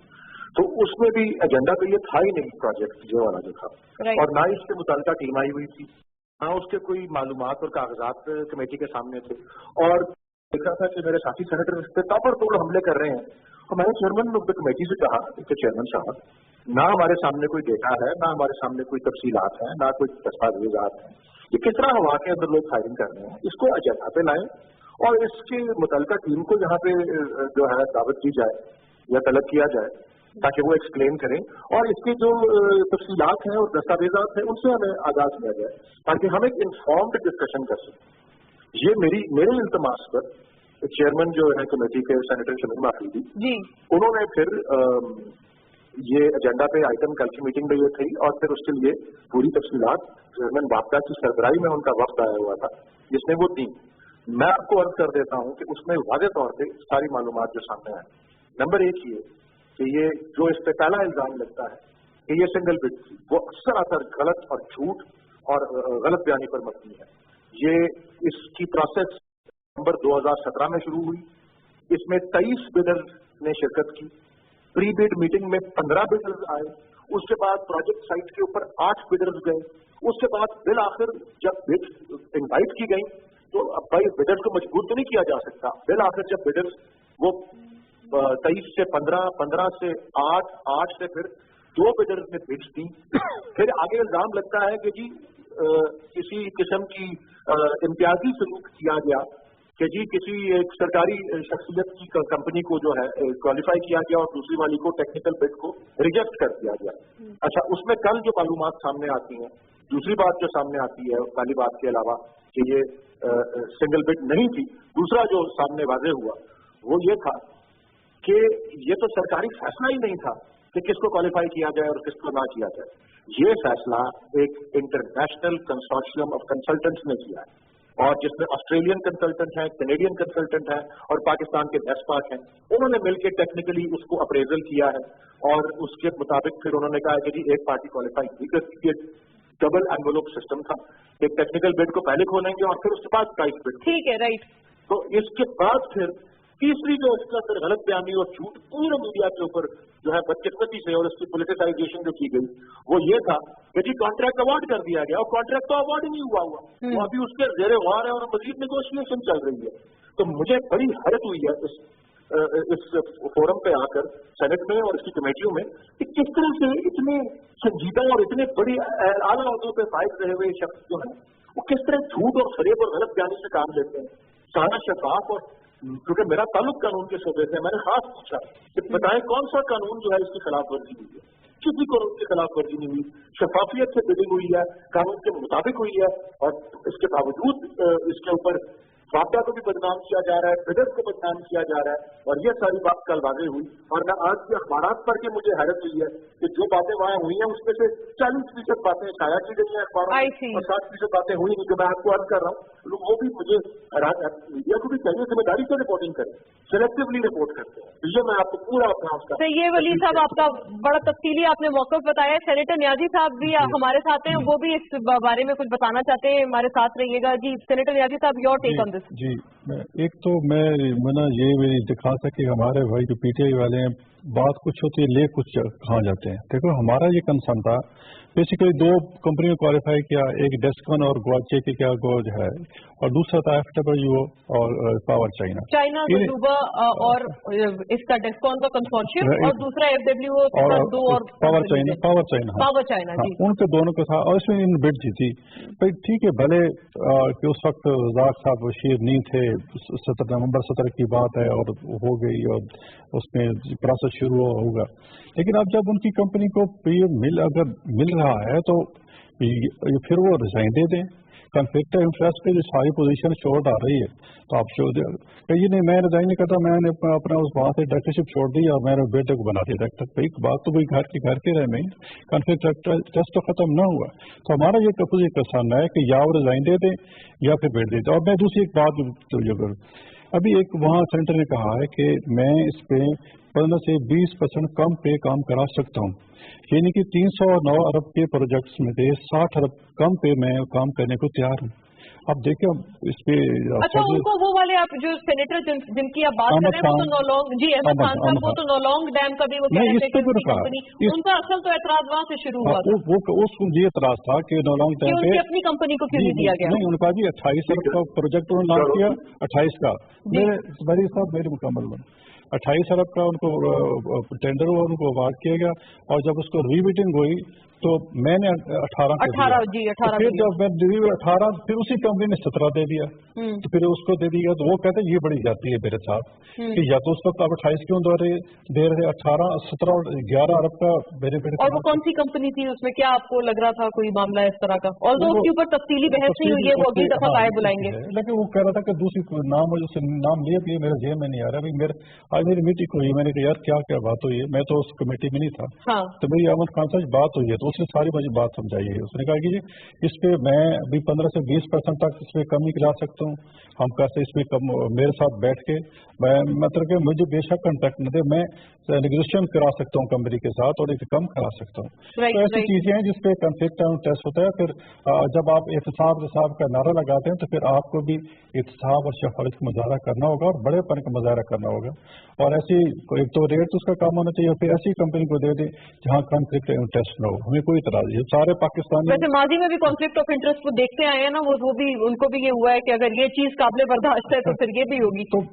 तो उसमें भी एजेंडा पे ये था ही नहीं प्रोजेक्ट जो वाला जो था, और ना ही इसके मुतालिका टीम आई हुई थी, ना उसके कोई मालूमात और कागजात कमेटी के सामने थे। और देखा था कि मेरे साथी सेनेटर इस पर ताबड़तोड़ हमले कर रहे हैं, तो मैंने चेयरमैन ऑफ द कमेटी से कहा कि चेयरमैन साहब, ना हमारे सामने कोई डेटा है, ना हमारे सामने कोई तफसीलात है, ना कोई दस्तावेजात हैं, ये किस तरह हवा के अंदर लोग फायरिंग कर रहे हैं, इसको एजेंडा पे लाएं और इसके मुतल्लिका टीम को यहाँ पे जो है दावत दी जाए या तलब किया जाए ताकि वो एक्सप्लेन करें, और इसके जो तफसीलात हैं और दस्तावेजात हैं उनसे हमें आगाज किया जाए ताकि हम एक इन्फॉर्म्ड डिस्कशन कर सकें। ये मेरे इल्तमास पर चेयरमैन जो है कमेटी के सेनेटर शमीम आफरीदी जी, उन्होंने फिर ये एजेंडा पे आइटम कल की मीटिंग में ये थी, और फिर उसके लिए पूरी तफसीलात चेयरमैन वापडा की सरबराही में उनका वक्त आया हुआ था जिसने वो दी। मैं आपको अर्ज कर देता हूं कि उसमें वाज़ेह तौर पे सारी मालूमात जो सामने आए। नंबर एक ये कि ये जो इस पे पहला इल्जाम लगता है कि ये सिंगल बिड थी, वो सरासर गलत और झूठ और गलत बयानी पर मबनी है। ये इसकी प्रोसेस नवंबर 2017 में शुरू हुई, इसमें 23 बिडर्स ने शिरकत की, प्री बिड मीटिंग में 15 बिडर्स आए, उसके बाद प्रोजेक्ट साइट के ऊपर 8 बिडर्स गए, उसके बाद बिल आखिर जब बिड इनवाइट की गई तो अब भाई बिडर्स को मजबूर तो नहीं किया जा सकता, बिल आखिर जब बिडर्स वो 23 से 15, 15 से 8, 8 से फिर 2 बिडर्स ने बिड्स दी। फिर आगे इल्जाम लगता है कि जी किसी किस्म की इम्तियाजी सलूक किया गया कि जी किसी एक सरकारी शख्सियत की कंपनी को जो है क्वालिफाई किया गया और दूसरी वाली को टेक्निकल बिड को रिजेक्ट कर दिया गया। अच्छा, उसमें कल जो मालूमात सामने आती हैं, दूसरी बात जो सामने आती है पहली बात के अलावा कि ये सिंगल बिड नहीं थी, दूसरा जो सामने वाज़ेह हुआ वो ये था कि ये तो सरकारी फैसला ही नहीं था कि किसको क्वालिफाई किया जाए और किसको ना किया जाए। ये फैसला एक इंटरनेशनल कंसोर्शियम ऑफ कंसल्टेंट्स ने किया है, और जिसमें ऑस्ट्रेलियन कंसल्टेंट है, कैनेडियन कंसल्टेंट है और पाकिस्तान के नेस्पाक हैं, उन्होंने मिलकर टेक्निकली उसको अप्रेजल किया है, और उसके मुताबिक फिर उन्होंने कहा कि जी एक पार्टी क्वालिफाई नहीं करती। डबल एनवेलोप सिस्टम था, एक टेक्निकल बिड को पहले खोलेंगे और फिर उसके बाद प्राइस बिड। ठीक है, राइट। तो इसके बाद फिर तीसरी जो इसका फिर गलत बयानी और झूठ पूरे मीडिया के ऊपर जो है बदकिस्मती से और इसकी पॉलिटिसाइजेशन जो की गई वो ये था कि जी कॉन्ट्रैक्ट अवार्ड कर दिया गया, और कॉन्ट्रैक्ट तो अवार्ड ही नहीं हुआ वो अभी उसके ज़ेरे गौर है और मजीद नेगोशिएशन चल रही है। तो मुझे बड़ी हैरत हुई है इस फोरम पे आकर सेनेट में और इसकी कमेटियों में कि किस तरह से इतने संजीदा और इतने बड़ी आला अहदों पे फाइज रहे हुए शख्स जो है वो किस तरह झूठ और फरेब और गलत बयानी से काम लेते हैं। सारा शफाफ, और क्योंकि मेरा ताल्लुक कानून के शोबे से, मैंने खास पूछा कि बताएं कौन सा कानून जो है इसकी खिलाफ वर्जी हुई है। किसी कानून की खिलाफ वर्जी नहीं हुई, शफाफियत से बिडिंग हुई है, कानून के मुताबिक हुई है, और इसके बावजूद इसके ऊपर वापडा को भी बदनाम किया जा रहा है, बिडर्स को बदनाम किया जा रहा है, और ये सारी बात कल वाज़ेह हुई। और मैं आज के अखबारात पढ़ के मुझे हैरत हुई है कि जो बातें वहां हुई हैं उसमें से 40% बातें शाया की गई हैं अखबारों में और 60% बातें हुई नहीं, जो मैं आपको अर्ज कर रहा हूँ। वो भी मुझे मीडिया को भी चाहिए जिम्मेदारी से रिपोर्टिंग करें, सिलेक्टिवली रिपोर्ट करते हैं। तो ये मैं आपको पूरा अपना उसका तो ये वली साहब आपका बड़ा तफसीली आपने मौक़िफ़ बताया। सेनेटर नियाज़ी साहब भी हमारे साथ हैं, वो भी इस बारे में कुछ बताना चाहते हैं, हमारे साथ रहिएगा। जी सेनेटर नियाज़ी साहब, योर टेक ऑन दिस। जी, एक तो मैं ये मेरी दिखा सके हमारे भाई जो पीटीआई वाले हैं, बात कुछ होती है ले कुछ कहाँ जाते हैं। देखो हमारा ये कंसर्न था, बेसिकली 2 कंपनी को क्वालिफाई किया, एक डेस्कन और गुआचे के क्या गोज है, और दूसरा था FWO और पावर चाइना और इसका डेस्कॉन का कंसोर्शियम, और दूसरा FWO और पावर चाइना जी, उनके दोनों के साथ, और इसमें इन बिड जीती। भाई ठीक है, भले कि उस वक्त रज़ाक साहब बशीर नहीं थे, 17 नवंबर 17 की बात है और हो गई और उसमें प्रोसेस शुरू होगा, लेकिन अब जब उनकी कंपनी को अगर मिल रहा है तो फिर वो रिजाइन दे दें। कन्फ्लिक्ट ऑफ इंटरेस्ट पे जो सारी पोजीशन शॉर्ट आ रही है तो आप छोड़ कहिए नहीं मैं रिजाइन नहीं करता, मैंने अपना उस वहाँ से डायरेक्टरशिप छोड़ दी और मेरे बेटे को बना दिया डायरेक्टर। भाई बात तो भाई घर के रहे में कन्फ्लिक्ट ऑफ इंटरेस्ट तो खत्म न हुआ। तो हमारा ये अपोजिट पसंद है कि या वो रिजाइन दे दें या फिर बेट दे दें। और मैं दूसरी एक बात तो ये करूँ, अभी एक वहाँ सेंटर ने कहा है कि मैं इस पे 15 से 20% कम पे काम करा सकता हूँ, यानी कि 309 अरब के प्रोजेक्ट्स में से 60 अरब कम पे मैं काम करने को तैयार हूँ। अब देखिए इस पे अच्छा उनको वो वाले आप जो सेनेटर जिनकी आप बात कर रहे हैं वो तो नौलोंग जी अहमद खान साहब, वो तो नौलोंग डैम का भी वो कह रहे थे कि कंपनी उनका असल तो एतराज वहाँ से शुरू हुआ था। वो उसको ये एतराज था कि नौलोंग डैम पे अपनी कंपनी को क्यों नहीं दिया गया। नहीं उनका भी 28 अरब का प्रोजेक्ट उन्होंने लॉन्च किया, 28 का मेरे साहब मेरी मुकम्मल 28 अरब का उनको टेंडर हुआ, उनको अवार्ड किया गया और जब उसको रीबिडिंग हुई तो मैंने 18 फिर जब मैं 18 फिर उसी कंपनी ने 17 दे दिया तो फिर उसको दे दिया तो वो कहते ये बड़ी जाती है मेरे साथ कि या तो उस वक्त आप 28 क्यों दे रहे 18 17 और 11 अरब का मेरे बेटे। और वो कौन सी कंपनी थी उसमें क्या आपको लग रहा था कोई मामला इस तरह का? और उसके ऊपर तफसीली बहस नहीं हुई है, वो अगली दफा आए बुलाएंगे। लेकिन वो कह रहा था कि दूसरी नाम मुझे नाम लिया भी मेरे जेब में नहीं आ रहा। आज मेरी मीटिंग हुई, मैंने कहा यार क्या क्या बात हुई है, मैं तो उस कमेटी में नहीं था। तो मेरी अहमद खान साहब बात हुई है तो उसने सारी मुझे बात समझाई है। उसने कहा कि इस पे मैं अभी 15 से 20% तक इस पे कमी करा सकता हूँ, हम कैसे इसमें कम मेरे साथ बैठ के मैं मतलब कि मुझे बेशक कॉन्ट्रैक्ट न दे, मैं नेगोशिएशन करा सकता हूँ कंपनी के साथ और इसे कम करा सकता हूँ। तो ऐसी चीजें हैं जिसपे कॉन्फ्लिक्ट ऑफ इंटरेस्ट होता है। फिर जब आप एहतसाब का नारा लगाते हैं तो फिर आपको भी एहतसाब और शफायत का मुजाहरा करना होगा और बड़ेपन का मुजाहरा करना होगा। और ऐसी एक तो रेट उसका काम होना चाहिए, फिर ऐसी कंपनी को दे दें जहाँ कॉन्फ्लिक्ट ऑफ इंटरेस्ट न हो। हमें कोई इतराज नहीं, सारे पाकिस्तानी वैसे माजी में भी कॉन्फ्लिक्ट ऑफ इंटरेस्ट को देखते आए हैं ना, वो भी उनको भी ये हुआ है कि अगर ये चीज काबिल बर्दाश्त है तो फिर ये भी होगी। तो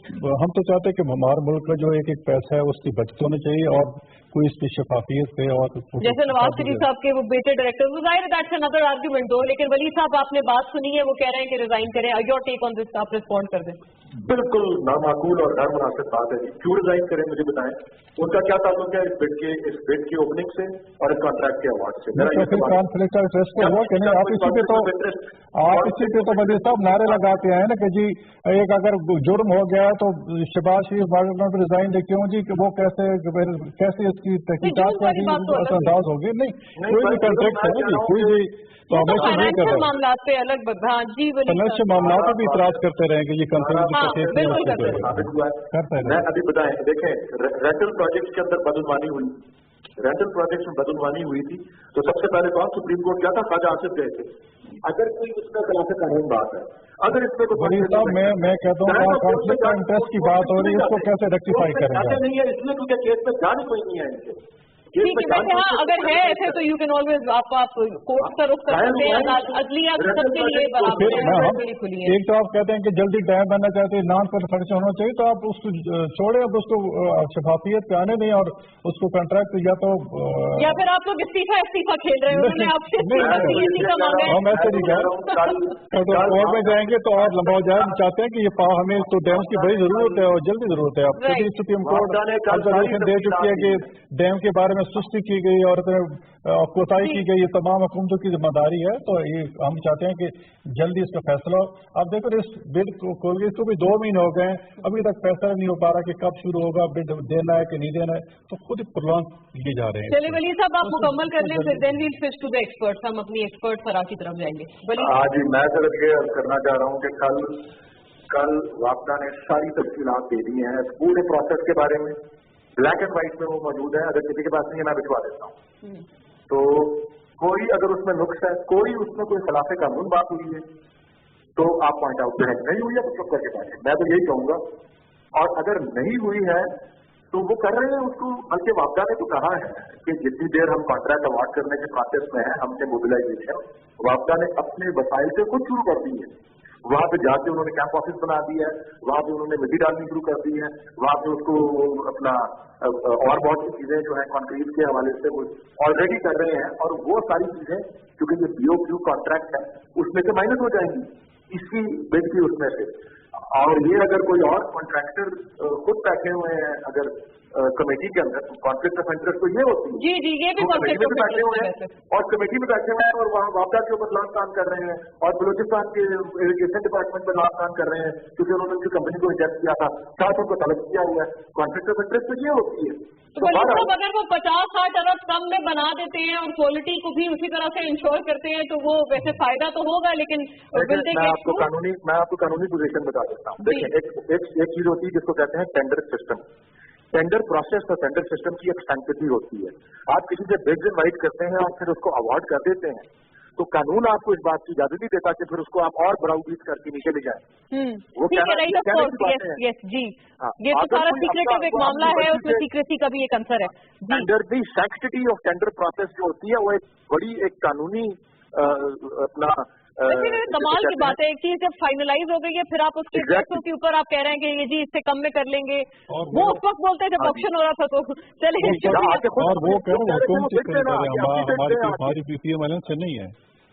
हम तो चाहते हैं कि हमारे मुल्क का जो एक पैसा है उसकी बचत होनी चाहिए और कोई इसकी शफाफियत पे और जैसे नवाज शरीफ साहब के वो बेटे डायरेक्टर, जाहिर दैट्स अनदर आर्ग्यूमेंट दो, लेकिन वली साहब आपने बात सुनी है, वो कह रहे हैं कि रिजाइन करें। योर टेक ऑन दिस, आप रिस्पॉन्ड कर दें। बिल्कुल नामाकूल और गैर मुनासिब बात है। क्यों रिजाइन करें मुझे बताएं, उनका क्या ताल्लुक है इस बिड की ओपनिंग से और इस कॉन्ट्रैक्ट के अवार्ड से? कॉन्फ्लिक्ट ऑफ इंटरेस्ट का हुआ कि नहीं? आप इसी पे तो वली साहब नारे लगाते हैं ना कि जी एक अगर जुर्म हो गया तो शहबाज शरीफ रिजाइन दे, क्यों जी वो कैसे इसकी तहकीकात अंदाज होगी? नहीं कोई भी कॉन्ट्रैक्ट है ना कोई भी तो हमेशा नहीं कर रहे मामला पे अलग जी फाइनेंशियल मामला पे भी इतराज करते रहेंगे। ये मैं अभी बताएं, देखें रेंटल प्रोजेक्ट के अंदर बदलवानी हुई, रेंटल प्रोजेक्ट में बदलवानी हुई थी तो सबसे पहले कौन सुप्रीम कोर्ट क्या था, ख्वाजा आसिफ गए थे। अगर कोई इसमें खिलाफ कानून बात है, अगर इसमें बड़ी साहब मैं कहता हूँ कॉन्फ्लिक्ट ऑफ इंटरेस्ट की बात हो रही है, इसको कैसे रेक्टिफाई करेंगे? नहीं है इसमें क्योंकि केस में जाने कोई नहीं है इनसे। ठीक है, वैसे हाँ अगर है ऐसे तो यू कैन ऑलवेज आप कोर्ट का रुख कर सकते हैं, अदलिया सबके लिए बराबर खुली है। एक तो आप कहते हैं कि जल्दी डैम बनना चाहते हैं, नॉन पर खर्च होना चाहिए, तो आप उसको छोड़े, अब उसको शफाफियत पे आने नहीं और उसको कॉन्ट्रैक्ट या फिर आप लोग इस्तीफा खेल रहे हैं, उन्होंने आपसे मांगा। हम ऐसे नहीं कह कोर्ट में जाएंगे तो और लंबा हो जाए। हम चाहते हैं कि ये हमें तो डैम की बड़ी जरूरत है और जल्दी जरूरत है। अब सुप्रीम कोर्ट ऑब्जर्वेशन दे चुकी है कि डैम के बारे में सुस्ती की गई और कोताही की गई, ये तमाम हुकूमतों की जिम्मेदारी है। तो ये हम चाहते हैं कि जल्दी इसका फैसला हो। अब देखो इस बिड को भी 2 महीने हो गए, अभी तक फैसला नहीं हो पा रहा कि कब शुरू होगा, बिड देना है कि नहीं देना है, तो खुद ही प्रोलॉन्ग लिए जा रहे हैं। चलिए वली साहब आप मुकम्मल कर लें, फिर then we'll switch to the experts. हम अपनी एक्सपर्ट सरा की तरफ जाएंगे। आज मैं सिर्फ ये करना चाह रहा हूँ कि कल वापडा ने सारी तफसीलात दे दी हैं पूरे प्रोसेस के बारे में, ब्लैक एंड व्हाइट में वो मौजूद है। अगर किसी के पास नहीं है मैं भिजवा देता हूँ। तो कोई अगर उसमें नुक्स है, कोई उसमें कोई खिलाफ कानून बात हुई है तो आप पॉइंट आउट करें, नहीं हुई है तो चुप करके बैठे, मैं तो यही कहूंगा। और अगर नहीं हुई है तो वो कर रहे हैं उसको, बल्कि वापडा ने तो कहा है कि जितनी देर हम कॉन्ट्रैक्ट अवार्ड करने के प्रोसेस में है, हमसे मोबिलाइजेशन वापडा ने अपने वसाइल से खुद शुरू कर दी है। वहां पे जाके उन्होंने कैंप ऑफिस बना दिया है, वहां पे उन्होंने मिट्टी डालनी शुरू कर दी है, वहां पे उसको अपना और बहुत सी चीजें जो है कॉन्क्रीट के हवाले से वो ऑलरेडी कर रहे हैं। और वो सारी चीजें क्योंकि ये BOQ कॉन्ट्रैक्ट है उसमें से माइनस हो जाएंगी इसकी बिड की उसमें से। और ये अगर कोई और कॉन्ट्रैक्टर खुद बैठे हुए हैं अगर कमेटी के अंदर, कॉन्फ्लिक्ट ऑफ इंटरेस्ट तो ये होती है। जी जी, ये भी कमेटी में बैठे हुए हैं और कमेटी में बैठे हुए हैं और वहाँ वापडा के ऊपर लॉन्च काम कर रहे हैं और बलूचिस्तान के इरिगेशन डिपार्टमेंट में लॉन्च काम कर रहे हैं क्योंकि उन्होंने उनकी कंपनी को इंजेक्ट किया था, साथ उनको तलब किया हुआ है। कॉन्फ्लिक्ट ऑफ इंटरेस्ट तो ये होती है। तो अगर वो 50-60 अरब कम में बना देते हैं और क्वालिटी को भी उसी तरह से इंश्योर करते हैं तो वो वैसे फायदा तो होगा, लेकिन मैं आपको कानूनी पोजीशन बता देता हूँ। देखिए, एक चीज होती है जिसको कहते हैं टेंडर सिस्टम। टेंडर प्रोसेस और टेंडर सिस्टम की एक सैंक्टिटी होती है। आप किसी से बिड्स इनवाइट करते हैं और फिर उसको अवार्ड कर देते हैं तो कानून आपको इस बात की इजाजत नहीं देता कि फिर उसको आप और ब्राउबीट करके नीचे ले जाएं। वो जी, ये तो सारा सीक्रेटिव एक मामला है, उसमें सीक्रेसी का भी एक आंसर है। Tender the sanctity of tender process जो होती है वो एक बड़ी एक कानूनी अपना कमाल की बात है। एक चीज जब फाइनलाइज हो गई है फिर आप उसके पैसों के ऊपर आप कह रहे हैं कि ये जी इससे कम में कर लेंगे, वो उस वक्त बोलते हैं जब ऑप्शन हो रहा था। तो चलिए, और वो कह हमारी पीपीएम वाले से नहीं है।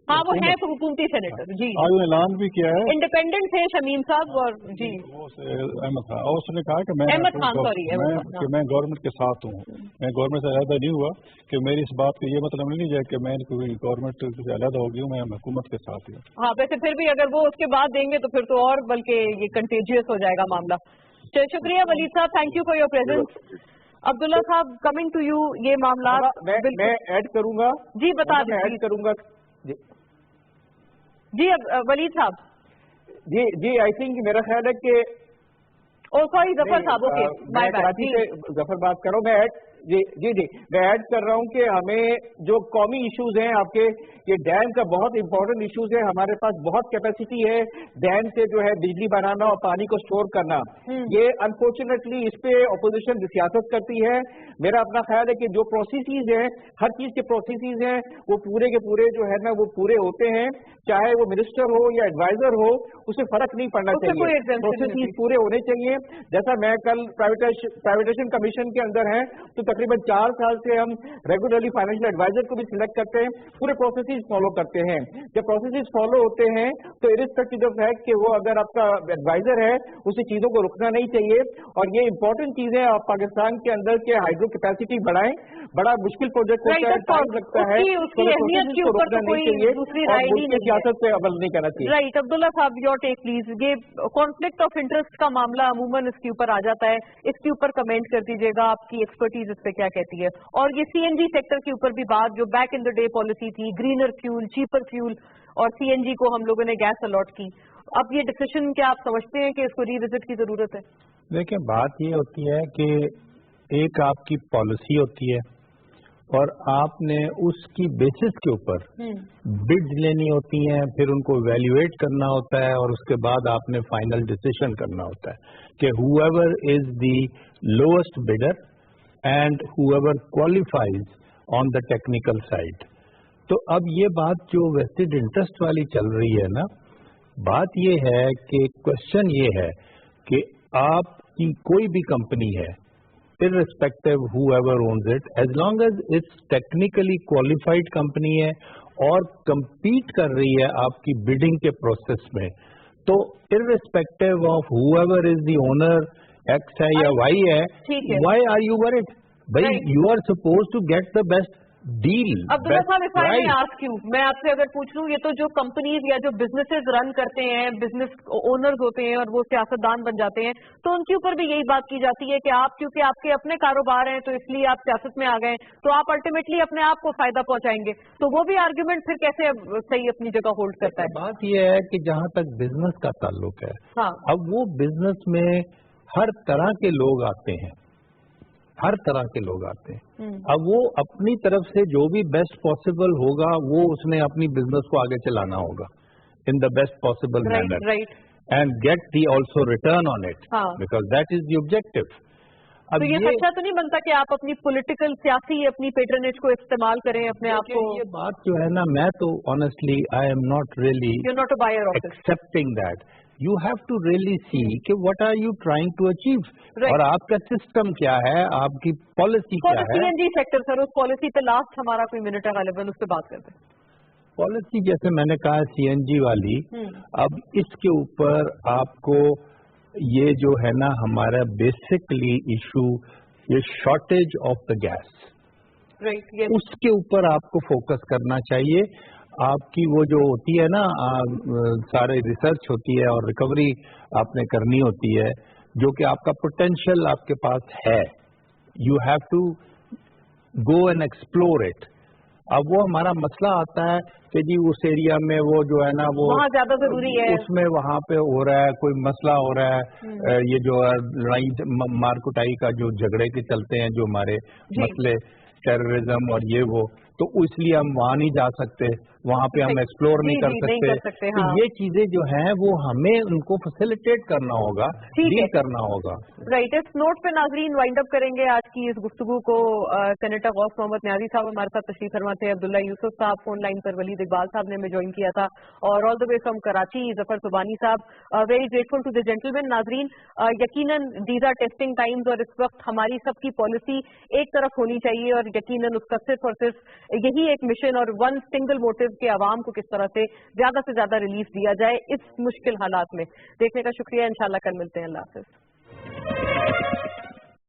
हाँ, वो है हुकूमती सेनेटर जी, आज उन्हें ऐलान भी किया है, इंडिपेंडेंट थे शमीम साहब और जी अहमद खान, और उसने कहा कि मैं गवर्नमेंट के साथ हूँ, मैं गवर्नमेंट से अलहदा नहीं हुआ, कि मेरी इस बात का ये मतलब नहीं है कि मैं कोई गवर्नमेंट से अलहदा हो गई हूँ, मैं हुकूमत के साथ हूँ। हाँ, वैसे फिर भी अगर वो उसके बाद देंगे तो फिर तो और बल्कि ये कंटेजियस हो जाएगा मामला। शुक्रिया वलीद साहब, thank you for your presence. Abdullah साहब, कमिंग टू यू, ये मामला मैं ऐड करूंगा जी, बता दें, ऐड करूंगा जी। अब वलीद साहब जी आई थिंक मेरा ख्याल है कि सॉरी जफर साहब, ओके मैं कराची से जफर बात कर रहा हूँ। जी मैं ऐड कर रहा हूँ कि हमें जो कौमी इश्यूज हैं आपके, ये डैम का बहुत इंपॉर्टेंट इश्यूज है। हमारे पास बहुत कैपेसिटी है डैम से जो है बिजली बनाना और पानी को स्टोर करना। ये अनफॉर्चुनेटली इस पे अपोजिशन सियासत करती है। मेरा अपना ख्याल है कि जो प्रोसेसिस हैं, हर चीज के प्रोसेसिस हैं, वो पूरे के पूरे जो है ना वो पूरे होते हैं, चाहे वो मिनिस्टर हो या एडवाइजर हो, उसे फर्क नहीं पड़ना चाहिए, प्रोसेसिस पूरे होने चाहिए। जैसा मैं कल प्राइवेटाइजेशन कमीशन के अंदर है तो तकरीबन 4 साल से हम रेगुलरली फाइनेंशियल एडवाइजर को भी सिलेक्ट करते हैं, पूरे प्रोसेसेस फॉलो करते हैं। जब प्रोसेसेस फॉलो होते हैं तो इरिस्पेक्टिव ऑफ फैक्ट कि वो अगर आपका एडवाइजर है उसे चीजों को रुकना नहीं चाहिए। और ये इंपॉर्टेंट चीज है, आप पाकिस्तान के अंदर के हाइड्रो कैपेसिटी बढ़ाएं, बड़ा मुश्किल प्रोजेक्ट होता है, टाइम लगता है, उसकी अहमियत के ऊपर तो कोई दूसरी राय नहीं, सियासत पे अमल नहीं करना चाहिए। राइट, अब्दुल्ला साहब योर टेक प्लीज। ये कॉन्फ्लिक्ट ऑफ इंटरेस्ट का मामला अमूमन इसके ऊपर आ जाता है, इसके ऊपर कमेंट कर दीजिएगा, आपकी एक्सपर्टीज इस पे क्या कहती है। और ये सीएनजी सेक्टर के ऊपर भी बात, जो back in the day policy थी, ग्रीनर फ्यूल, चीपर फ्यूल, और सीएनजी को हम लोगों ने गैस अलॉट की, अब ये डिसीजन क्या आप समझते हैं कि इसको रिविजिट की जरूरत है? देखिए, बात ये होती है कि एक आपकी पॉलिसी होती है और आपने उसकी बेसिस के ऊपर बिड्स लेनी होती हैं, फिर उनको वैल्यूएट करना होता है और उसके बाद आपने फाइनल डिसीजन करना होता है कि whoever is the lowest bidder and whoever qualifies on the technical side. तो अब ये बात जो वेस्टेड इंटरेस्ट वाली चल रही है ना, बात ये है कि क्वेश्चन ये है कि आपकी कोई भी कंपनी है, irrespective whoever owns it, as long as it's technically qualified company है और compete कर रही है आपकी bidding के process में, तो irrespective of whoever is the owner, X है या Y है, why are you worried? भाई, you are supposed to get the best deal. Abdullah साहब, if I may ask you, मैं आपसे अगर पूछ लूं, ये तो जो कंपनीज या जो बिजनेसेस रन करते हैं, बिजनेस ओनर्स होते हैं और वो सियासतदान बन जाते हैं, तो उनके ऊपर भी यही बात की जाती है कि आप क्योंकि आपके अपने कारोबार हैं तो इसलिए आप सियासत में आ गए, तो आप अल्टीमेटली अपने आप को फायदा पहुंचाएंगे। तो वो भी आर्ग्यूमेंट फिर कैसे सही अपनी जगह होल्ड करता है? बात ये है कि जहां तक बिजनेस का ताल्लुक है, हाँ, अब वो बिजनेस में हर तरह के लोग आते हैं, हर तरह के लोग आते हैं। अब वो अपनी तरफ से जो भी बेस्ट पॉसिबल होगा वो उसने अपनी बिजनेस को आगे चलाना होगा in the best possible manner, and get the also written on it, because that is the objective. अब तो ये सच्चा तो नहीं बनता कि आप अपनी पॉलिटिकल सियासी अपनी पेट्रोनेज को इस्तेमाल करें अपने आप को? ये बात जो है ना, मैं तो honestly I am not really accepting that. You have to really see कि what are you trying to achieve, और आपका सिस्टम क्या है, आपकी पॉलिसी क्या है। सीएनजी सेक्टर सर, उस पॉलिसी पे लास्ट हमारा कोई मिनट है गालिबन, उस पर बात करते हैं। पॉलिसी जैसे मैंने कहा सीएनजी वाली, अब इसके ऊपर आपको یہ جو ہے نا ہمارا بیسکلی ایشو یہ شارٹیج آف دا گیس، اس کے اوپر آپ کو فوکس کرنا چاہیے. آپ کی وہ جو ہوتی ہے نا سارے ریسرچ ہوتی ہے اور ریکوری آپ نے کرنی ہوتی ہے، جو کہ آپ کا پوٹینشیل آپ کے پاس ہے، you have to go and explore it. اب وہ ہمارا مسئلہ آتا ہے کہ جی اس ایریا میں وہ جو ہے نا وہ زیادہ ضروری ہے، اس میں وہاں پہ ہو رہا ہے کوئی مسئلہ ہو رہا ہے، یہ جو لڑائی مار کٹائی کا جو جھگڑے کے چلتے ہیں جو ہمارے مسئلے ٹیررزم اور یہ وہ، تو اس لیے ہم وہاں نہیں جا سکتے، وہاں پہ ہم ایکسپلور نہیں کر سکتے. یہ چیزیں جو ہیں وہ ہمیں ان کو فیسیلیٹیٹ کرنا ہوگا، ڈیل کرنا ہوگا. رائٹ. اس نوٹ پہ ناظرین وائنڈ اپ کریں گے آج کی اس گفتگو کو. سینیٹر غوث محمد نیازی صاحب ہمارے ساتھ تشریف فرما تھے، عبداللہ یوسف صاحب فون لائن پر، ولید اقبال صاحب نے ہمیں جوائن کیا تھا، اور آل دا وے فرام کراچی ظفر سبانی صاحب. Very grateful to the gentleman. ناظرین یقیناً دیز آر ٹیسٹنگ ٹائمز، اور اس وقت ہماری سب کی پالیسی ایک طرف ہونی چاہیے، اور یقیناً اس کا صرف اور صرف یہی ایک مشن اور ون سنگل موٹو کہ عوام کو کس طرح سے زیادہ ریلیف دیا جائے اس مشکل حالات میں. دیکھنے کا شکریہ، انشاءاللہ کل ملتے ہیں. اللہ حافظ.